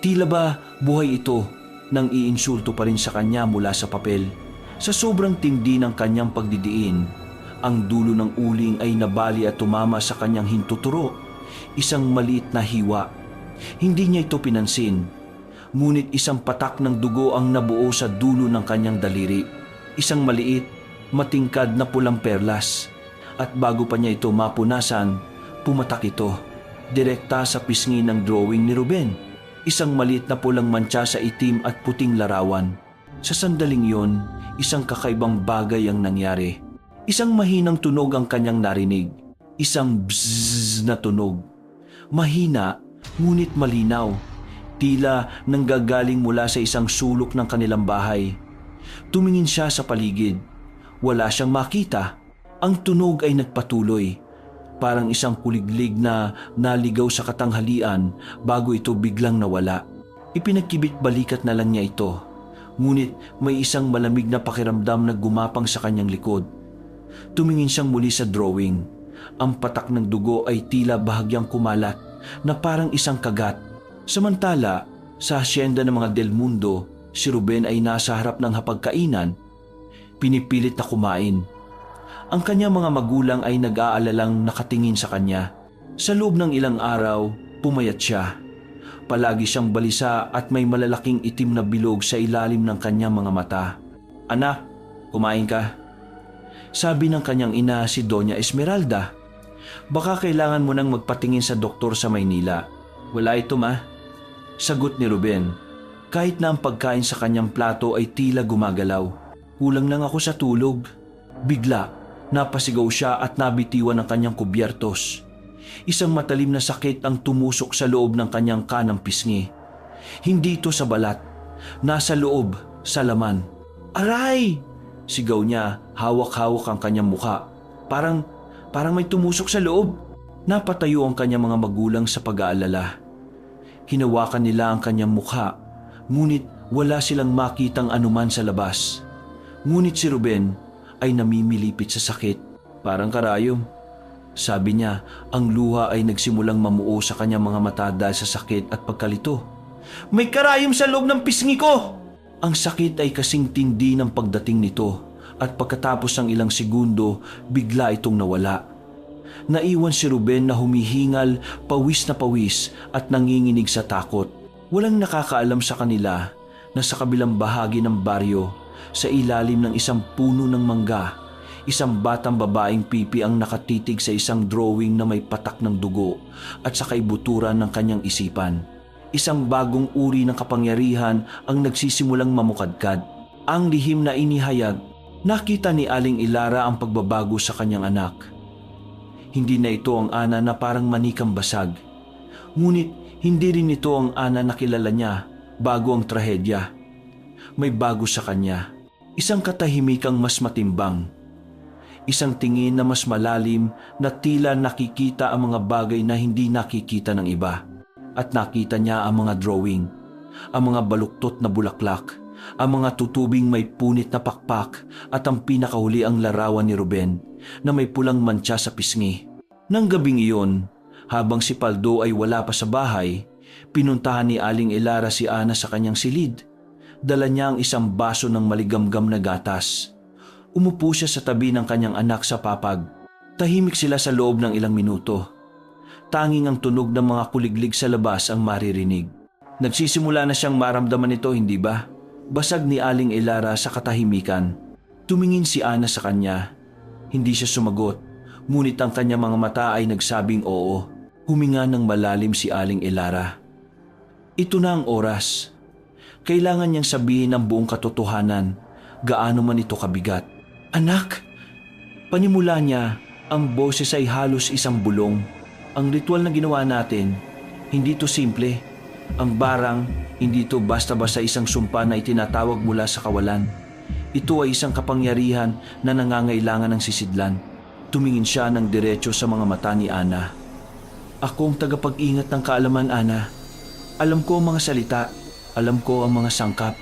Tila ba buhay ito nang iinsulto pa rin sa kanya mula sa papel. Sa sobrang tindi ng kanyang pagdidiin, ang dulo ng uling ay nabali at tumama sa kanyang hintuturo, isang maliit na hiwa. Hindi niya ito pinansin, ngunit isang patak ng dugo ang nabuo sa dulo ng kanyang daliri. Isang maliit, matingkad na pulang perlas. At bago pa niya ito mapunasan, pumatak ito, direkta sa pisngi ng drawing ni Ruben. Isang maliit na pulang mantsa sa itim at puting larawan. Sa sandaling yon, isang kakaibang bagay ang nangyari. Isang mahinang tunog ang kanyang narinig. Isang bzzz na tunog. Mahina, ngunit malinaw. Tila nanggagaling mula sa isang sulok ng kanilang bahay. Tumingin siya sa paligid. Wala siyang makita. Ang tunog ay nagpatuloy. Parang isang kuliglig na naligaw sa katanghalian bago ito biglang nawala. Ipinagkibit balikat na lang niya ito. Ngunit may isang malamig na pakiramdam na gumapang sa kanyang likod. Tumingin siyang muli sa drawing. Ang patak ng dugo ay tila bahagyang kumalat na parang isang kagat. Samantala, sa hasyenda ng mga Del Mundo, si Ruben ay nasa harap ng hapagkainan. Pinipilit na kumain. Ang kanyang mga magulang ay nag-aalalang nakatingin sa kanya. Sa loob ng ilang araw, pumayat siya. Palagi siyang balisa at may malalaking itim na bilog sa ilalim ng kanyang mga mata. "Anak, kumain ka?" Sabi ng kanyang ina, si Doña Esmeralda. "Baka kailangan mo nang magpatingin sa doktor sa Maynila." "Wala ito, ma," sagot ni Ruben. Kahit na ang pagkain sa kanyang plato ay tila gumagalaw. "Kulang lang ako sa tulog." Bigla, napasigaw siya at nabitiwan ng kanyang kubyertos. Isang matalim na sakit ang tumusok sa loob ng kanyang kanang pisngi. Hindi ito sa balat, nasa loob, sa laman. "Aray!" sigaw niya, hawak-hawak ang kanyang muka. Parang may tumusok sa loob. Napatayo ang kanyang mga magulang sa pag-aalala. Hinawakan nila ang kanyang mukha, ngunit wala silang makitang anuman sa labas. Ngunit si Ruben ay namimilipit sa sakit, parang karayom. Sabi niya, ang luha ay nagsimulang mamuo sa kanyang mga mata dahil sa sakit at pagkalito. "May karayom sa loob ng pisngi ko!" Ang sakit ay kasing tindi ng pagdating nito at pagkatapos ng ilang segundo, bigla itong nawala. Naiwan si Ruben na humihingal, pawis na pawis at nanginginig sa takot. Walang nakakaalam sa kanila na sa kabilang bahagi ng baryo, sa ilalim ng isang puno ng mangga, isang batang babaeng pipi ang nakatitig sa isang drawing na may patak ng dugo at sa kaibuturan ng kanyang isipan. Isang bagong uri ng kapangyarihan ang nagsisimulang mamukadkad. Ang lihim na inihayag, nakita ni Aling Ilara ang pagbabago sa kanyang anak. Hindi na ito ang Ana na parang manikang basag. Ngunit hindi rin ito ang Ana na kilala niya bago ang trahedya. May bago sa kanya. Isang katahimikang mas matimbang. Isang tingin na mas malalim na tila nakikita ang mga bagay na hindi nakikita ng iba. At nakita niya ang mga drawing, ang mga baluktot na bulaklak, ang mga tutubing may punit na pakpak at ang pinakahuli ang larawan ni Ruben na may pulang mantsa sa pisngi. Nang gabing iyon, habang si Paldo ay wala pa sa bahay, pinuntahan ni Aling Ilara si Ana sa kanyang silid. Dala niya ang isang baso ng maligamgam na gatas. Umupo siya sa tabi ng kanyang anak sa papag. Tahimik sila sa loob ng ilang minuto. Tanging ang tunog ng mga kuliglig sa labas ang maririnig. Nagsisimula na siyang maramdaman ito, hindi ba? Basag ni Aling Ilara sa katahimikan. Tumingin si Ana sa kanya. Hindi siya sumagot, ngunit ang kanyang mga mata ay nagsabing oo. Huminga ng malalim si Aling Ilara. Ito na ang oras. Kailangan niyang sabihin ang buong katotohanan, gaano man ito kabigat. "Anak!" Panimula niya, ang boses ay halos isang bulong. "Ang ritual na ginawa natin, hindi to simple. Ang barang, hindi to basta-basta isang sumpa na itinatawag mula sa kawalan. Ito ay isang kapangyarihan na nangangailangan ng sisidlan." Tumingin siya ng diretso sa mga mata ni Ana. "Ako ang tagapag-ingat ng kaalaman, Ana. Alam ko ang mga salita, alam ko ang mga sangkap.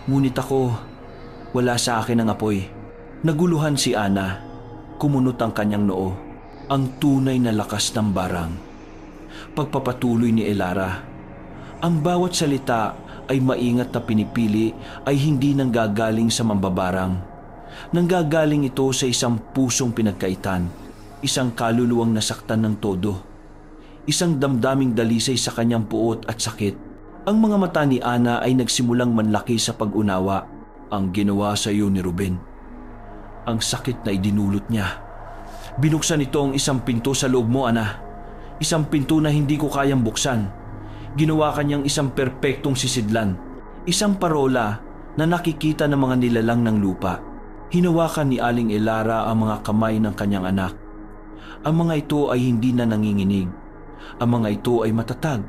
Ngunit ako, wala sa akin ang apoy." Naguluhan si Ana. Kumunot ang kanyang noo. Ang tunay na lakas ng barang. Pagpapatuloy ni Ilara. Ang bawat salita ay maingat na pinipili ay hindi nanggagaling sa mambabarang. Nanggagaling ito sa isang pusong pinagkaitan, isang kaluluwang nasaktan ng todo, isang damdaming dalisay sa kanyang puot at sakit. Ang mga mata ni Ana ay nagsimulang manlaki sa pag-unawa. Ang ginawa sa iyo ni Ruben. Ang sakit na idinulot niya. Binuksan ito ang isang pinto sa loob mo, Ana. Isang pinto na hindi ko kayang buksan. Ginawa kanyang isang perpektong sisidlan. Isang parola na nakikita ng mga nilalang ng lupa. Hinawakan ni Aling Ilara ang mga kamay ng kanyang anak. Ang mga ito ay hindi na nanginginig. Ang mga ito ay matatag.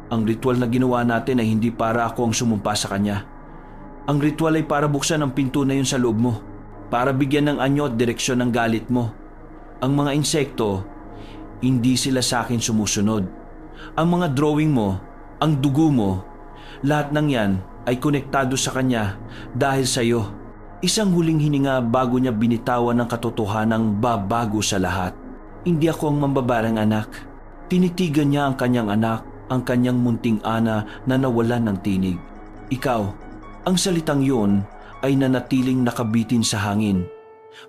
Ang ritual na ginawa natin ay hindi para ako ang sumumpa sa kanya. Ang ritual ay para buksan ang pinto na yun sa loob mo. Para bigyan ng anyo at direksyon ng galit mo. Ang mga insekto, hindi sila sa akin sumusunod. Ang mga drawing mo, ang dugo mo, lahat ng yan ay konektado sa kanya dahil sa iyo. Isang huling hininga bago niya binitawan ng katotohanang babago sa lahat. Hindi ako ang mambabarang anak. Tinitigan niya ang kanyang anak, ang kanyang munting Ana na nawalan ng tinig. Ikaw, ang salitang yun ay nanatiling nakabitin sa hangin.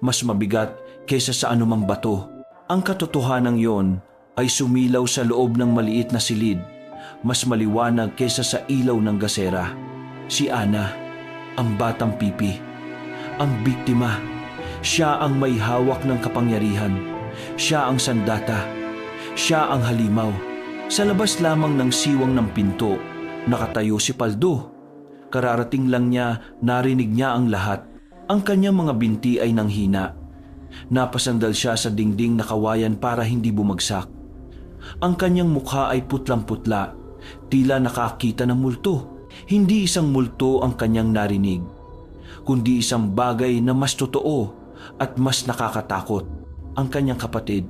Mas mabigat kaysa sa anumang bato. Ang katotohanan yon ay sumilaw sa loob ng maliit na silid, mas maliwanag kaysa sa ilaw ng gasera. Si Ana, ang batang pipi, ang biktima. Siya ang may hawak ng kapangyarihan. Siya ang sandata. Siya ang halimaw. Sa labas lamang ng siwang ng pinto, nakatayo si Paldo. Kararating lang niya, narinig niya ang lahat. Ang kanyang mga binti ay nanghina. Napasandal siya sa dingding na kawayan para hindi bumagsak. Ang kanyang mukha ay putlang-putla, tila nakakita ng multo. Hindi isang multo ang kanyang narinig, kundi isang bagay na mas totoo at mas nakakatakot. Ang kanyang kapatid,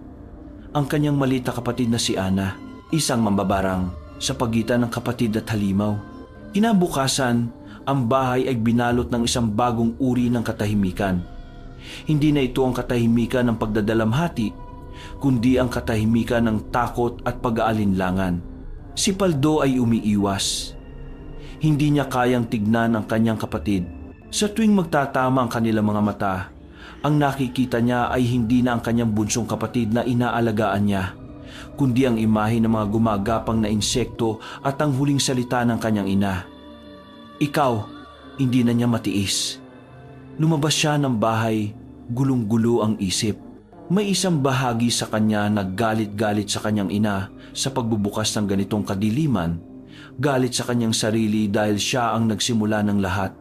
ang kanyang maliit na kapatid na si Ana, isang mambabarang sa pagitan ng kapatid at halimaw. Kinabukasan, ang bahay ay binalot ng isang bagong uri ng katahimikan. Hindi na ito ang katahimikan ng pagdadalamhati, kundi ang katahimikan ng takot at pag-aalinlangan. Si Paldo ay umiiwas. Hindi niya kayang tignan ang kanyang kapatid. Sa tuwing magtatama ang kanilang mga mata, ang nakikita niya ay hindi na ang kanyang bunsong kapatid na inaalagaan niya, kundi ang imahe ng mga gumagapang na insekto at ang huling salita ng kanyang ina. Ikaw, hindi na niya matiis. Lumabas siya ng bahay, gulong-gulo ang isip. May isang bahagi sa kanya na galit-galit sa kanyang ina sa pagbubukas ng ganitong kadiliman. Galit sa kanyang sarili dahil siya ang nagsimula ng lahat.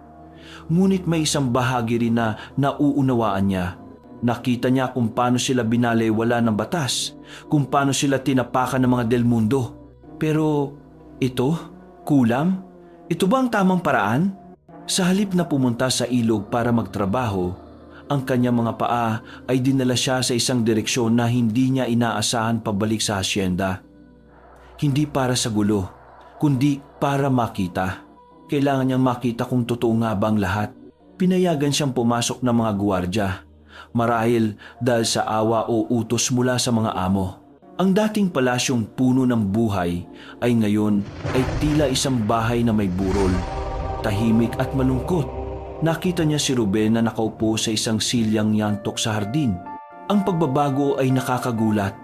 Ngunit may isang bahagi rin na nauunawaan niya. Nakita niya kung paano sila binalewala ng batas, kung paano sila tinapakan ng mga Del Mundo. Pero ito, kulam? Ito ba ang tamang paraan? Sa halip na pumunta sa ilog para magtrabaho, ang kanyang mga paa ay dinala siya sa isang direksyon na hindi niya inaasahan pabalik sa hasyenda. Hindi para sa gulo, kundi para makita. Kailangan niyang makita kung totoo nga ba ang lahat. Pinayagan siyang pumasok ng mga guwardya, marahil dahil sa awa o utos mula sa mga amo. Ang dating palasyong puno ng buhay ay ngayon ay tila isang bahay na may burol, tahimik at malungkot. Nakita niya si Ruben na nakaupo sa isang silyang yantok sa hardin. Ang pagbabago ay nakakagulat.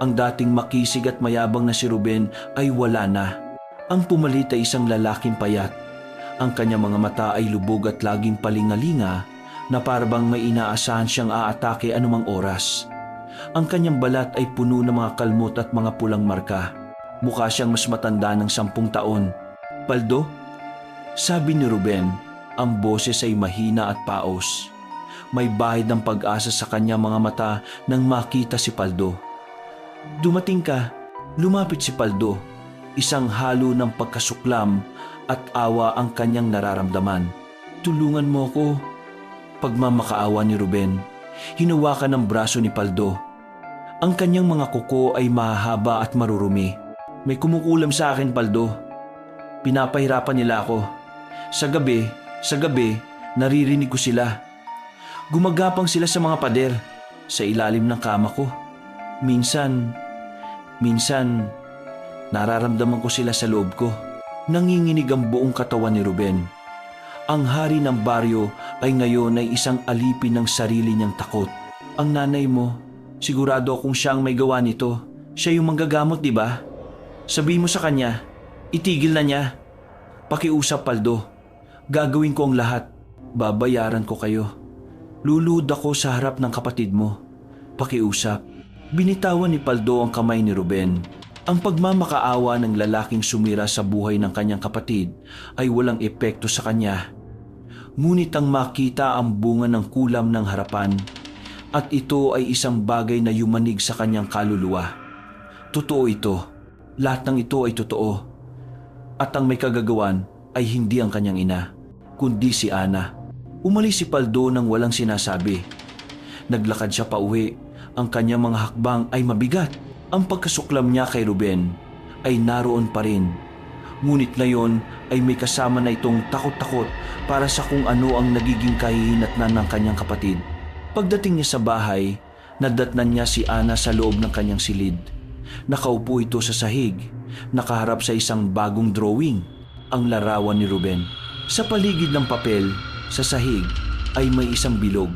Ang dating makisig at mayabang na si Ruben ay wala na. Ang pumalit ay isang lalaking payat. Ang kanyang mga mata ay lubog at laging palingalinga na parabang may inaasahan siyang aatake anumang oras. Ang kanyang balat ay puno ng mga kalmot at mga pulang marka. Mukha siyang mas matanda ng 10 taon. Paldo? Sabi ni Ruben. Ang boses ay mahina at paos. May bahid ng pag-asa sa kanyang mga mata nang makita si Paldo. Dumating ka, lumapit si Paldo. Isang halo ng pagkasuklam at awa ang kanyang nararamdaman. Tulungan mo ko. Pagmamakaawa ni Ruben, hinawakan ng braso ni Paldo. Ang kanyang mga kuko ay mahahaba at marurumi. May kumukulam sa akin, Paldo. Pinapahirapan nila ako. Sa gabi, naririnig ko sila. Gumagapang sila sa mga pader, sa ilalim ng kama ko. Minsan, nararamdaman ko sila sa loob ko. Nanginginig ang buong katawan ni Ruben. Ang hari ng baryo ay ngayon ay isang alipin ng sarili niyang takot. Ang nanay mo, sigurado akong siya ang may gawa nito. Siya yung manggagamot, di ba? Sabihin mo sa kanya, itigil na niya. Pakiusap, Paldo. Gagawin ko ang lahat. Babayaran ko kayo. Luluhod ako sa harap ng kapatid mo. Pakiusap. Binitawan ni Paldo ang kamay ni Ruben. Ang pagmamakaawa ng lalaking sumira sa buhay ng kanyang kapatid ay walang epekto sa kanya. Ngunit ang makita ang bunga ng kulam ng harapan at ito ay isang bagay na yumanig sa kanyang kaluluwa. Totoo ito. Lahat ng ito ay totoo. At ang may kagagawan ay hindi ang kanyang ina, kundi si Ana. Umalis si Paldo nang walang sinasabi. Naglakad siya pauwi. Ang kanyang mga hakbang ay mabigat. Ang pagkasuklam niya kay Ruben ay naroon pa rin. Ngunit ngayon ay may kasama na itong takot-takot para sa kung ano ang nagiging kahihinatnan ng kanyang kapatid. Pagdating niya sa bahay, nadatnan niya si Ana sa loob ng kanyang silid. Nakaupo ito sa sahig, nakaharap sa isang bagong drawing, ang larawan ni Ruben. Sa paligid ng papel, sa sahig, ay may isang bilog.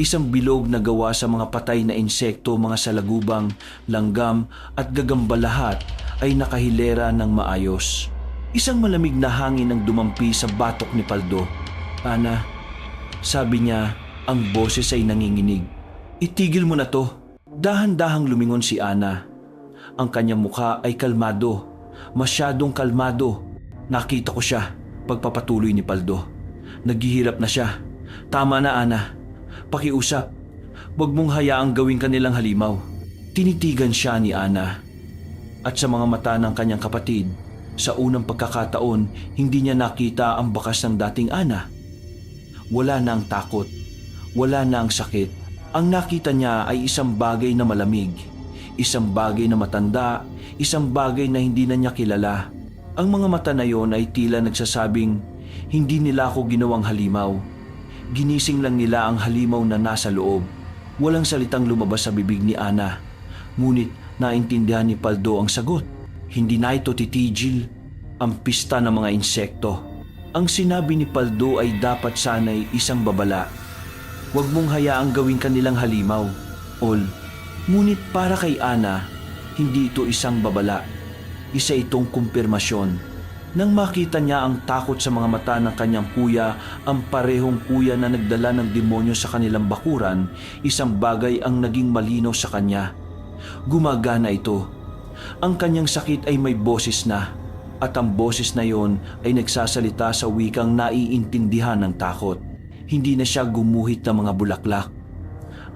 Isang bilog na gawa sa mga patay na insekto, mga salagubang, langgam at gagamba lahat ay nakahilera ng maayos. Isang malamig na hangin ang dumampi sa batok ni Paldo. "Ana," sabi niya, ang boses ay nanginginig. "Itigil mo na to." Dahan-dahang lumingon si Ana. Ang kanyang mukha ay kalmado, masyadong kalmado. "Nakita ko siya," pagpapatuloy ni Paldo. "Naghihirap na siya. Tama na, Ana. Pakiusap. Huwag mong hayaang gawin kanilang halimaw." Tinitigan siya ni Ana. At sa mga mata ng kanyang kapatid, sa unang pagkakataon, hindi niya nakita ang bakas ng dating Ana. Wala na ang takot. Wala na ang sakit. Ang nakita niya ay isang bagay na malamig, isang bagay na matanda, isang bagay na hindi na niya kilala. Ang mga mata na yon ay tila nagsasabing, "Hindi nila ako ginawang halimaw." Ginising lang nila ang halimaw na nasa loob. Walang salitang lumabas sa bibig ni Ana. Ngunit naintindihan ni Paldo ang sagot. Hindi na ito titigil ang pista ng mga insekto. Ang sinabi ni Paldo ay dapat sana'y isang babala. "Huwag mong hayaang gawin kanilang halimaw, Ol." Ngunit para kay Ana, hindi ito isang babala. Isa itong kumpirmasyon. Nang makita niya ang takot sa mga mata ng kanyang kuya, ang parehong kuya na nagdala ng demonyo sa kanilang bakuran, isang bagay ang naging malinaw sa kanya. Gumagana ito. Ang kanyang sakit ay may boses na, at ang boses na yon ay nagsasalita sa wikang naiintindihan ng takot. Hindi na siya gumuhit ng mga bulaklak.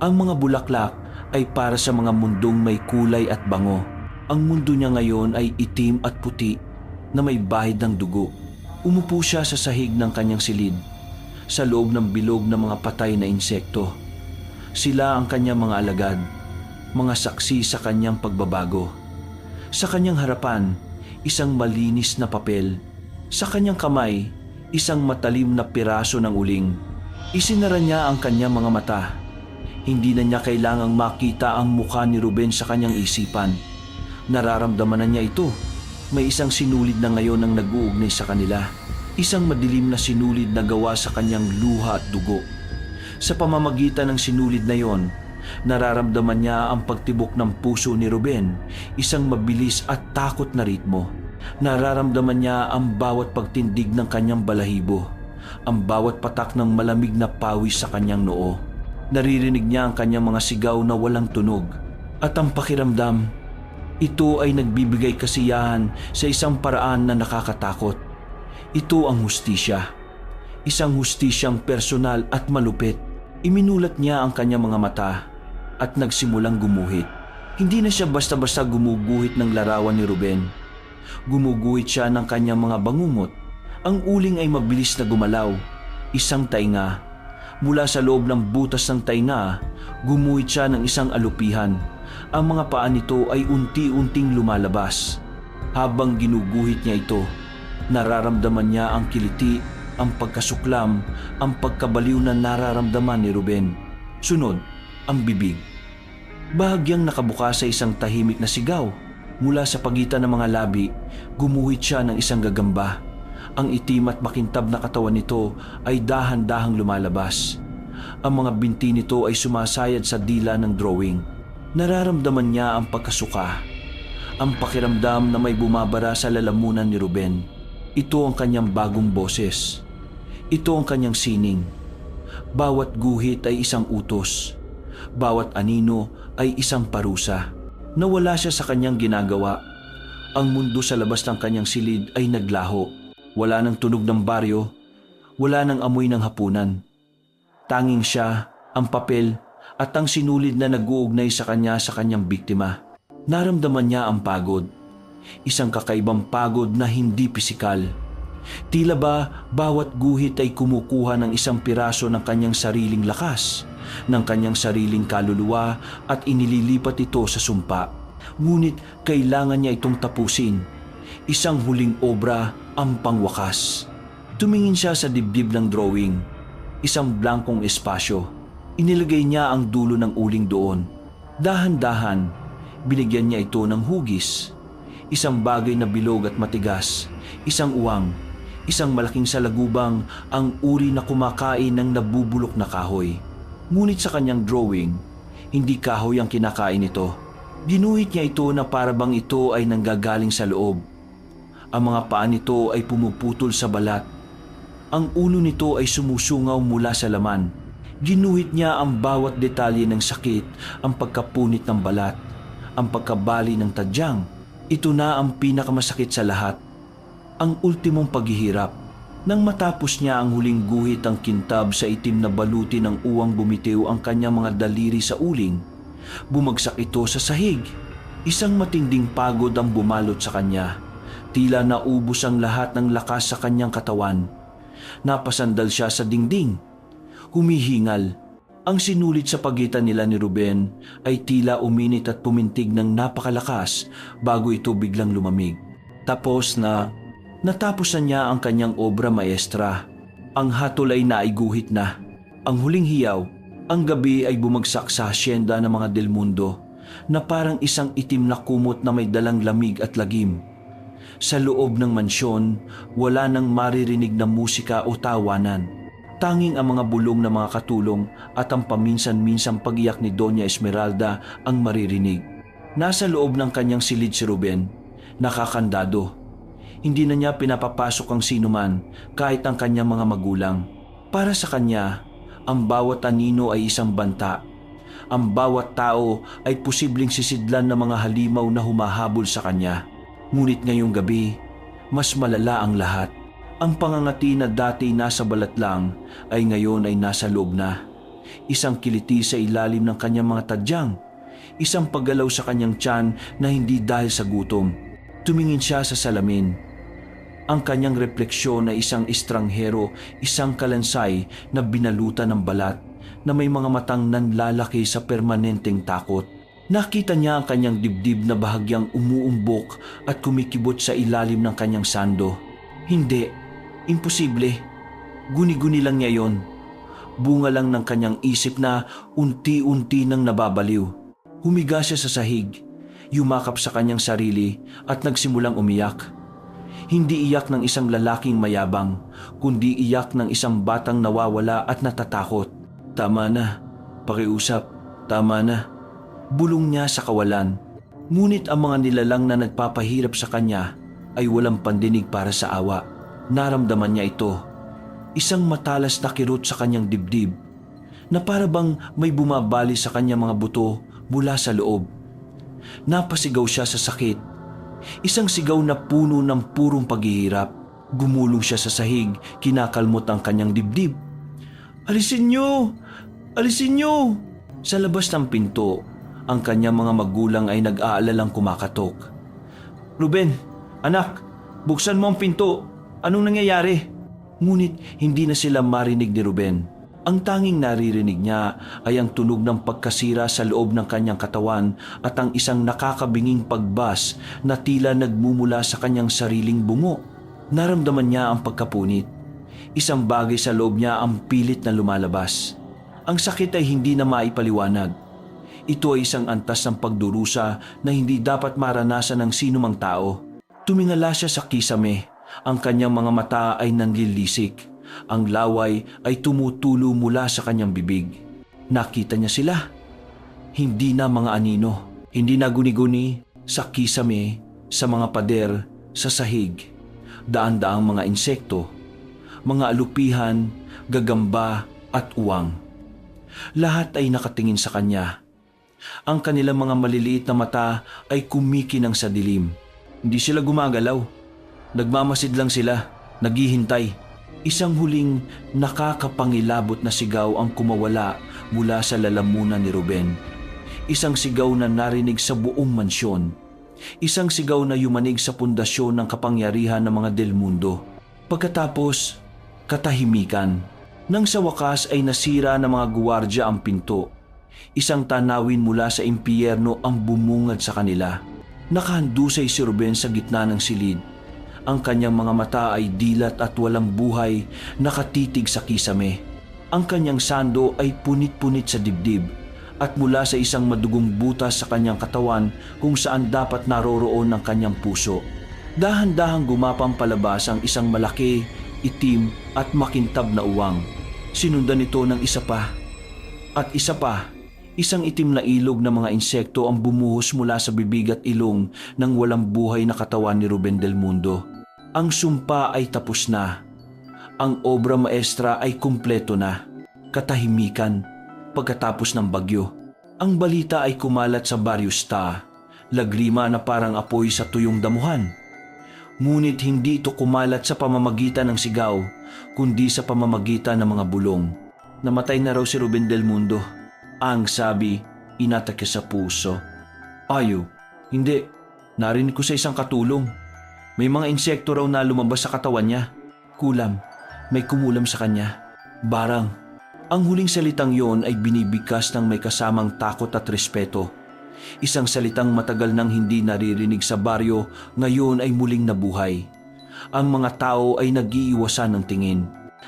Ang mga bulaklak ay para sa mga mundong may kulay at bango. Ang mundo niya ngayon ay itim at puti na may bahid ng dugo. Umupo siya sa sahig ng kanyang silid, sa loob ng bilog ng mga patay na insekto. Sila ang kanyang mga alagad, mga saksi sa kanyang pagbabago. Sa kanyang harapan, isang malinis na papel. Sa kanyang kamay, isang matalim na piraso ng uling. Isinara niya ang kanyang mga mata. Hindi na niya kailangang makita ang mukha ni Ruben sa kanyang isipan. Nararamdaman na niya ito. May isang sinulid na ngayon ang nag-uugnay sa kanila. Isang madilim na sinulid na gawa sa kanyang luha at dugo. Sa pamamagitan ng sinulid na yon, nararamdaman niya ang pagtibok ng puso ni Ruben, isang mabilis at takot na ritmo. Nararamdaman niya ang bawat pagtindig ng kanyang balahibo, ang bawat patak ng malamig na pawis sa kanyang noo. Naririnig niya ang kanyang mga sigaw na walang tunog. At ang pakiramdam, ito ay nagbibigay kasiyahan sa isang paraan na nakakatakot. Ito ang hustisya. Isang hustisyang personal at malupit. Iminulat niya ang kanyang mga mata at nagsimulang gumuhit. Hindi na siya basta-basta gumuguhit ng larawan ni Ruben. Gumuguhit siya ng kanyang mga bangungot. Ang uling ay mabilis na gumalaw. Isang tainga. Mula sa loob ng butas ng tainga, gumuhit siya ng isang alupihan. Ang mga paa nito ay unti-unting lumalabas. Habang ginuguhit niya ito, nararamdaman niya ang kiliti, ang pagkasuklam, ang pagkabaliw na nararamdaman ni Ruben. Sunod, ang bibig. Bahagyang nakabuka sa isang tahimik na sigaw. Mula sa pagitan ng mga labi, gumuhit siya ng isang gagamba. Ang itim at makintab na katawan nito ay dahan-dahang lumalabas. Ang mga binti nito ay sumasayad sa dila ng drawing. Nararamdaman niya ang pagkasuka, ang pakiramdam na may bumabara sa lalamunan ni Ruben. Ito ang kanyang bagong boses. Ito ang kanyang sining. Bawat guhit ay isang utos. Bawat anino ay isang parusa. Nawala siya sa kanyang ginagawa. Ang mundo sa labas ng kanyang silid ay naglaho. Wala nang tunog ng baryo, wala nang amoy ng hapunan. Tanging siya, ang papel at ang sinulid na nag-uugnay sa kanyang biktima. Naramdaman niya ang pagod. Isang kakaibang pagod na hindi pisikal. Tila ba bawat guhit ay kumukuha ng isang piraso ng kanyang sariling lakas, ng kanyang sariling kaluluwa at inililipat ito sa sumpa. Ngunit kailangan niya itong tapusin. Isang huling obra ang pangwakas. Tumingin siya sa dibdib ng drawing. Isang blankong espasyo. Inilagay niya ang dulo ng uling doon. Dahan-dahan, binigyan niya ito ng hugis. Isang bagay na bilog at matigas. Isang uwang. Isang malaking salagubang, ang uri na kumakain ng nabubulok na kahoy. Ngunit sa kanyang drawing, hindi kahoy ang kinakain nito. Ginuhit niya ito na parabang ito ay nanggagaling sa loob. Ang mga paa nito ay pumuputol sa balat. Ang ulo nito ay sumusungaw mula sa laman. Ginuhit niya ang bawat detalye ng sakit, ang pagkapunit ng balat, ang pagkabali ng tadyang. Ito na ang pinakamasakit sa lahat, ang ultimong paghihirap. Nang matapos niya ang huling guhit ang kintab sa itim na baluti ng uwang bumitiw ang kanyang mga daliri sa uling, bumagsak ito sa sahig. Isang matinding pagod ang bumalot sa kanya. Tila naubos ang lahat ng lakas sa kanyang katawan. Napasandal siya sa dingding. Humihingal. Ang sinulit sa pagitan nila ni Ruben ay tila uminit at pumintig ng napakalakas bago ito biglang lumamig. Natapos na niya ang kanyang obra maestra. Ang hatol ay naiguhit na. Ang huling hiyaw, ang gabi ay bumagsak sa hasyenda ng mga Del Mundo na parang isang itim na kumot na may dalang lamig at lagim. Sa loob ng mansyon, wala nang maririnig na musika o tawanan. Tanging ang mga bulong ng mga katulong at ang paminsan-minsang pag-iyak ni Doña Esmeralda ang maririnig. Nasa loob ng kanyang silid si Ruben, nakakandado. Hindi na niya pinapapasok ang sinuman kahit ang kanyang mga magulang. Para sa kanya, ang bawat anino ay isang banta. Ang bawat tao ay posibleng sisidlan ng mga halimaw na humahabol sa kanya. Ngunit ngayong gabi, mas malala ang lahat. Ang pangangati na dati nasa balat lang ay ngayon ay nasa loob na. Isang kiliti sa ilalim ng kanyang mga tadyang. Isang paggalaw sa kanyang tiyan na hindi dahil sa gutom. Tumingin siya sa salamin. Ang kanyang refleksyon ay isang estranghero, isang kalansay na binalutan ng balat na may mga matang nanlalaki sa permanenteng takot. Nakita niya ang kanyang dibdib na bahagyang umuumbok at kumikibot sa ilalim ng kanyang sando. Hindi, imposible. Guni-guni lang niya yon. Bunga lang ng kanyang isip na unti-unti nang nababaliw. Humiga siya sa sahig, yumakap sa kanyang sarili at nagsimulang umiyak. Hindi iyak ng isang lalaking mayabang, kundi iyak ng isang batang nawawala at natatakot. Tama na, pakiusap, tama na. Bulong niya sa kawalan. Ngunit ang mga nilalang na nagpapahirap sa kanya ay walang pandinig para sa awa. Naramdaman niya ito. Isang matalas na kirot sa kanyang dibdib na parabang may bumabali sa kanyang mga buto mula sa loob. Napasigaw siya sa sakit. Isang sigaw na puno ng purong paghihirap. Gumulong siya sa sahig, kinakalmot ang kanyang dibdib. Alisin niyo! Alisin niyo! Sa labas ng pinto, ang kanyang mga magulang ay nag-aalalang kumakatok. Ruben, anak, buksan mo ang pinto. Anong nangyayari? Ngunit hindi na sila marinig ni Ruben. Ang tanging naririnig niya ay ang tunog ng pagkasira sa loob ng kanyang katawan at ang isang nakakabinging pagbas na tila nagmumula sa kanyang sariling bungo. Naramdaman niya ang pagkapunit. Isang bagay sa loob niya ang pilit na lumalabas. Ang sakit ay hindi na maipaliwanag. Ito ay isang antas ng pagdurusa na hindi dapat maranasan ng sinumang tao. Tumingala siya sa kisame. Ang kanyang mga mata ay nanlilisik. Ang laway ay tumutulo mula sa kanyang bibig. Nakita niya sila. Hindi na mga anino. Hindi na guni-guni, sa kisame, sa mga pader, sa sahig. Daan-daang mga insekto, mga alupihan, gagamba at uwang. Lahat ay nakatingin sa kanya. Ang kanilang mga maliliit na mata ay kumikinang sa dilim. Hindi sila gumagalaw. Nagmamasid lang sila, naghihintay. Isang huling nakakapangilabot na sigaw ang kumawala mula sa lalamunan ni Ruben. Isang sigaw na narinig sa buong mansyon. Isang sigaw na yumanig sa pundasyon ng kapangyarihan ng mga Del Mundo. Pagkatapos, katahimikan. Nang sa wakas ay nasira ng mga guwardya ang pinto. Isang tanawin mula sa impyerno ang bumungad sa kanila. Nakahandusay si Ruben sa gitna ng silid. Ang kanyang mga mata ay dilat at walang buhay, nakatitig sa kisame. Ang kanyang sando ay punit-punit sa dibdib at mula sa isang madugong butas sa kanyang katawan kung saan dapat naroroon ang kanyang puso. Dahan-dahang gumapang palabas ang isang malaki, itim at makintab na uwang. Sinundan ito ng isa pa. At isa pa, isang itim na ilog ng mga insekto ang bumuhos mula sa bibig at ilong ng walang buhay na katawan ni Ruben Del Mundo. Ang sumpa ay tapos na. Ang obra maestra ay kumpleto na. Katahimikan pagkatapos ng bagyo. Ang balita ay kumalat sa Baryo Sta, lagrima na parang apoy sa tuyong damuhan. Ngunit hindi ito kumalat sa pamamagitan ng sigaw, kundi sa pamamagitan ng mga bulong. Namatay na raw si Ruben Del Mundo. Ang sabi, inatake sa puso. Ayo, hindi. Narinig ko sa isang katulong. May mga insekto raw na lumabas sa katawan niya. Kulam, may kumulam sa kanya. Barang. Ang huling salitang yon ay binibigkas ng may kasamang takot at respeto. Isang salitang matagal nang hindi naririnig sa baryo, ngayon ay muling nabuhay. Ang mga tao ay nag-iiwasan ng tingin.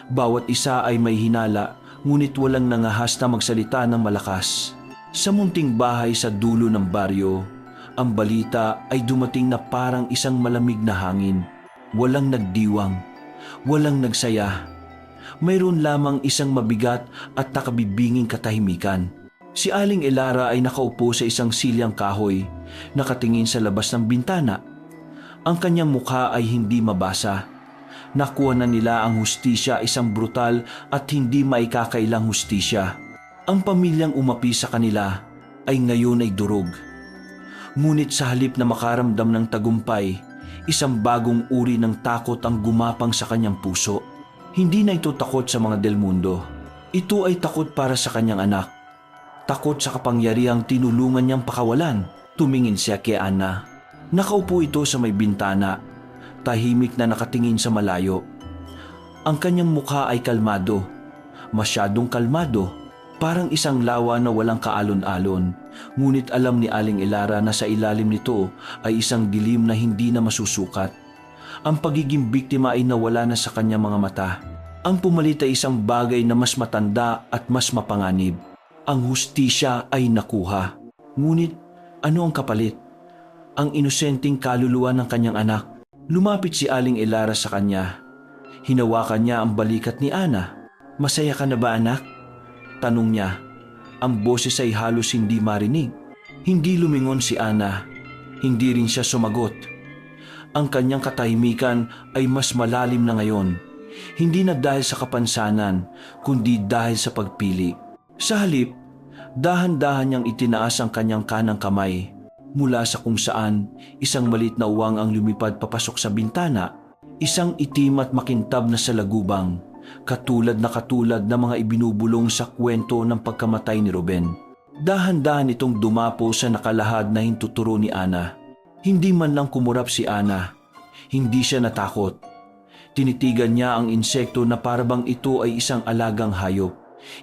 Bawat isa ay may hinala, ngunit walang nangahas na magsalita ng malakas. Sa munting bahay sa dulo ng baryo, ang balita ay dumating na parang isang malamig na hangin. Walang nagdiwang, walang nagsaya. Mayroon lamang isang mabigat at nakabibinging katahimikan. Si Aling Elara ay nakaupo sa isang silyang kahoy, nakatingin sa labas ng bintana. Ang kanyang mukha ay hindi mabasa. Nakuha na nila ang hustisya, isang brutal at hindi maikakailang hustisya. Ang pamilyang umapi sa kanila ay ngayon ay durog. Ngunit sa halip na makaramdam ng tagumpay, isang bagong uri ng takot ang gumapang sa kanyang puso. Hindi na ito takot sa mga Del Mundo. Ito ay takot para sa kanyang anak. Takot sa kapangyarihang tinulungan niyang pakawalan. Tumingin siya kay Ana. Nakaupo ito sa may bintana, tahimik na nakatingin sa malayo. Ang kanyang mukha ay kalmado, masyadong kalmado, parang isang lawa na walang kaalon-alon. Ngunit alam ni Aling Elara na sa ilalim nito ay isang dilim na hindi na masusukat. Ang pagiging biktima ay nawala na sa kanyang mga mata. Ang pumalit ay isang bagay na mas matanda at mas mapanganib. Ang hustisya ay nakuha. Ngunit ano ang kapalit? Ang inosenteng kaluluwa ng kanyang anak. Lumapit si Aling Elara sa kanya. Hinawakan niya ang balikat ni Ana. Masaya ka na ba, anak? Tanong niya. Ang boses ay halos hindi marinig. Hindi lumingon si Ana. Hindi rin siya sumagot. Ang kanyang katahimikan ay mas malalim na ngayon. Hindi na dahil sa kapansanan, kundi dahil sa pagpili. Sa halip, dahan-dahan niyang itinaas ang kanyang kanang kamay. Mula sa kung saan, isang malit na uwang ang lumipad papasok sa bintana. Isang itim at makintab na salagubang, katulad ng mga ibinubulong sa kwento ng pagkamatay ni Ruben. Dahan-dahan itong dumapo sa nakalahad na hintuturo ni Ana. Hindi man lang kumurap si Ana. Hindi siya natakot. Tinitigan niya ang insekto na parabang ito ay isang alagang hayop,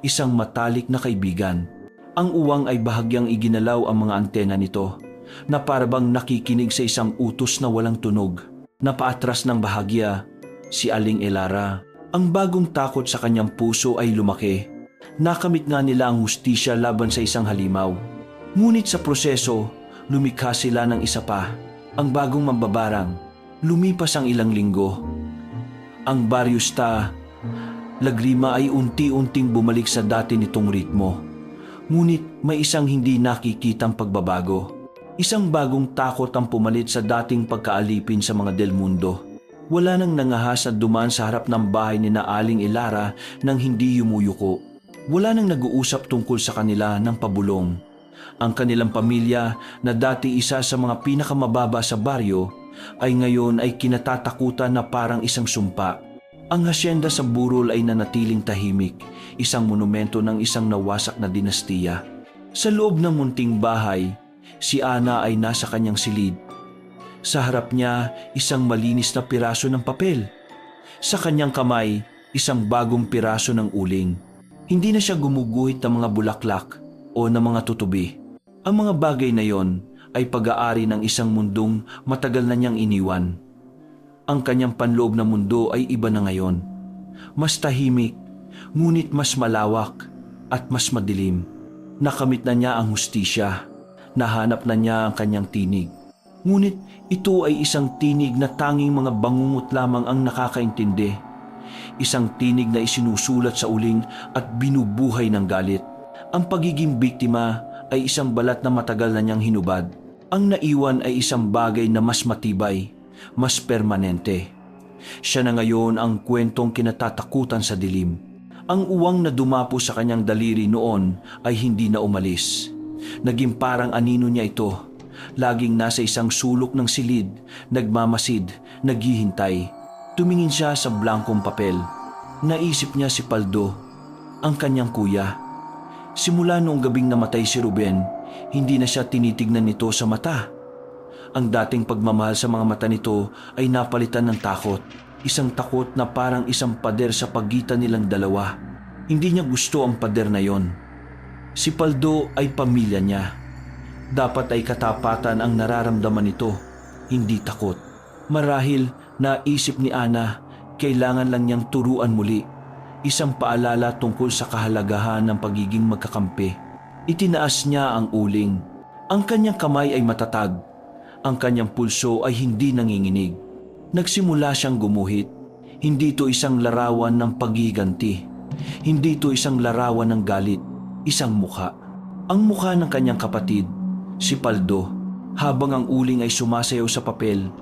isang matalik na kaibigan. Ang uwang ay bahagyang iginalaw ang mga antena nito, na parabang nakikinig sa isang utos na walang tunog. Napaatras ng bahagya, si Aling Elara. Ang bagong takot sa kanyang puso ay lumaki. Nakamit nga nila ang hustisya laban sa isang halimaw. Ngunit sa proseso, lumikha sila ng isa pa, ang bagong mambabarang. Lumipas ang ilang linggo. Ang Baryo Sta, lagrima ay unti-unting bumalik sa dati nitong ritmo. Ngunit may isang hindi nakikitang pagbabago. Isang bagong takot ang pumalit sa dating pagkaalipin sa mga Del Mundo. Wala nang nangahas at dumaan sa harap ng bahay ni na Aling Elara nang hindi yumuyuko. Wala nang nag-uusap tungkol sa kanila ng pabulong. Ang kanilang pamilya na dati isa sa mga pinakamababa sa baryo ay ngayon ay kinatatakutan na parang isang sumpa. Ang hasyenda sa burol ay nanatiling tahimik, isang monumento ng isang nawasak na dinastiya. Sa loob ng munting bahay, si Ana ay nasa kanyang silid. Sa harap niya, isang malinis na piraso ng papel. Sa kanyang kamay, isang bagong piraso ng uling. Hindi na siya gumuguhit ng mga bulaklak o ng mga tutubi. Ang mga bagay na yon ay pag-aari ng isang mundong matagal na niyang iniwan. Ang kanyang panloob na mundo ay iba na ngayon. Mas tahimik, ngunit mas malawak at mas madilim. Nakamit na niya ang hustisya. Nahanap na niya ang kanyang tinig. Ngunit ito ay isang tinig na tanging mga bangungot lamang ang nakakaintindi. Isang tinig na isinusulat sa uling at binubuhay ng galit. Ang pagiging biktima ay isang balat na matagal na niyang hinubad. Ang naiwan ay isang bagay na mas matibay, mas permanente. Siya na ngayon ang kwentong kinatatakutan sa dilim. Ang uwang na dumapo sa kanyang daliri noon ay hindi na umalis. Naging parang anino niya ito. Laging nasa isang sulok ng silid, nagmamasid, naghihintay. Tumingin siya sa blankong papel. Naisip niya si Paldo, ang kanyang kuya. Simula noong gabing namatay si Ruben, hindi na siya tinitignan nito sa mata. Ang dating pagmamahal sa mga mata nito ay napalitan ng takot. Isang takot na parang isang pader sa pagitan nilang dalawa. Hindi niya gusto ang pader na yon. Si Paldo ay pamilya niya. Dapat ay katapatan ang nararamdaman nito, hindi takot. Marahil naisip ni Ana, kailangan lang niyang turuan muli. Isang paalala tungkol sa kahalagahan ng pagiging magkakampi. Itinaas niya ang uling. Ang kanyang kamay ay matatag. Ang kanyang pulso ay hindi nanginginig. Nagsimula siyang gumuhit. Hindi ito isang larawan ng paghiganti. Hindi ito isang larawan ng galit. Isang mukha. Ang mukha ng kanyang kapatid, si Paldo. Habang ang uling ay sumasayaw sa papel,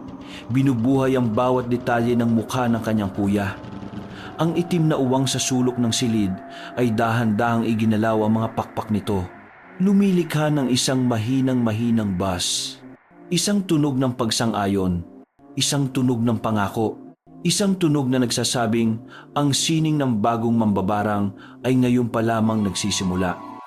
binubuhay ang bawat detalye ng mukha ng kanyang kuya. Ang itim na uwang sa sulok ng silid ay dahan-dahang iginalaw ang mga pakpak nito. Lumilikha ng isang mahinang-mahinang bas. Isang tunog ng pagsang-ayon, isang tunog ng pangako, isang tunog na nagsasabing ang sining ng bagong mambabarang ay ngayon pa lamang nagsisimula.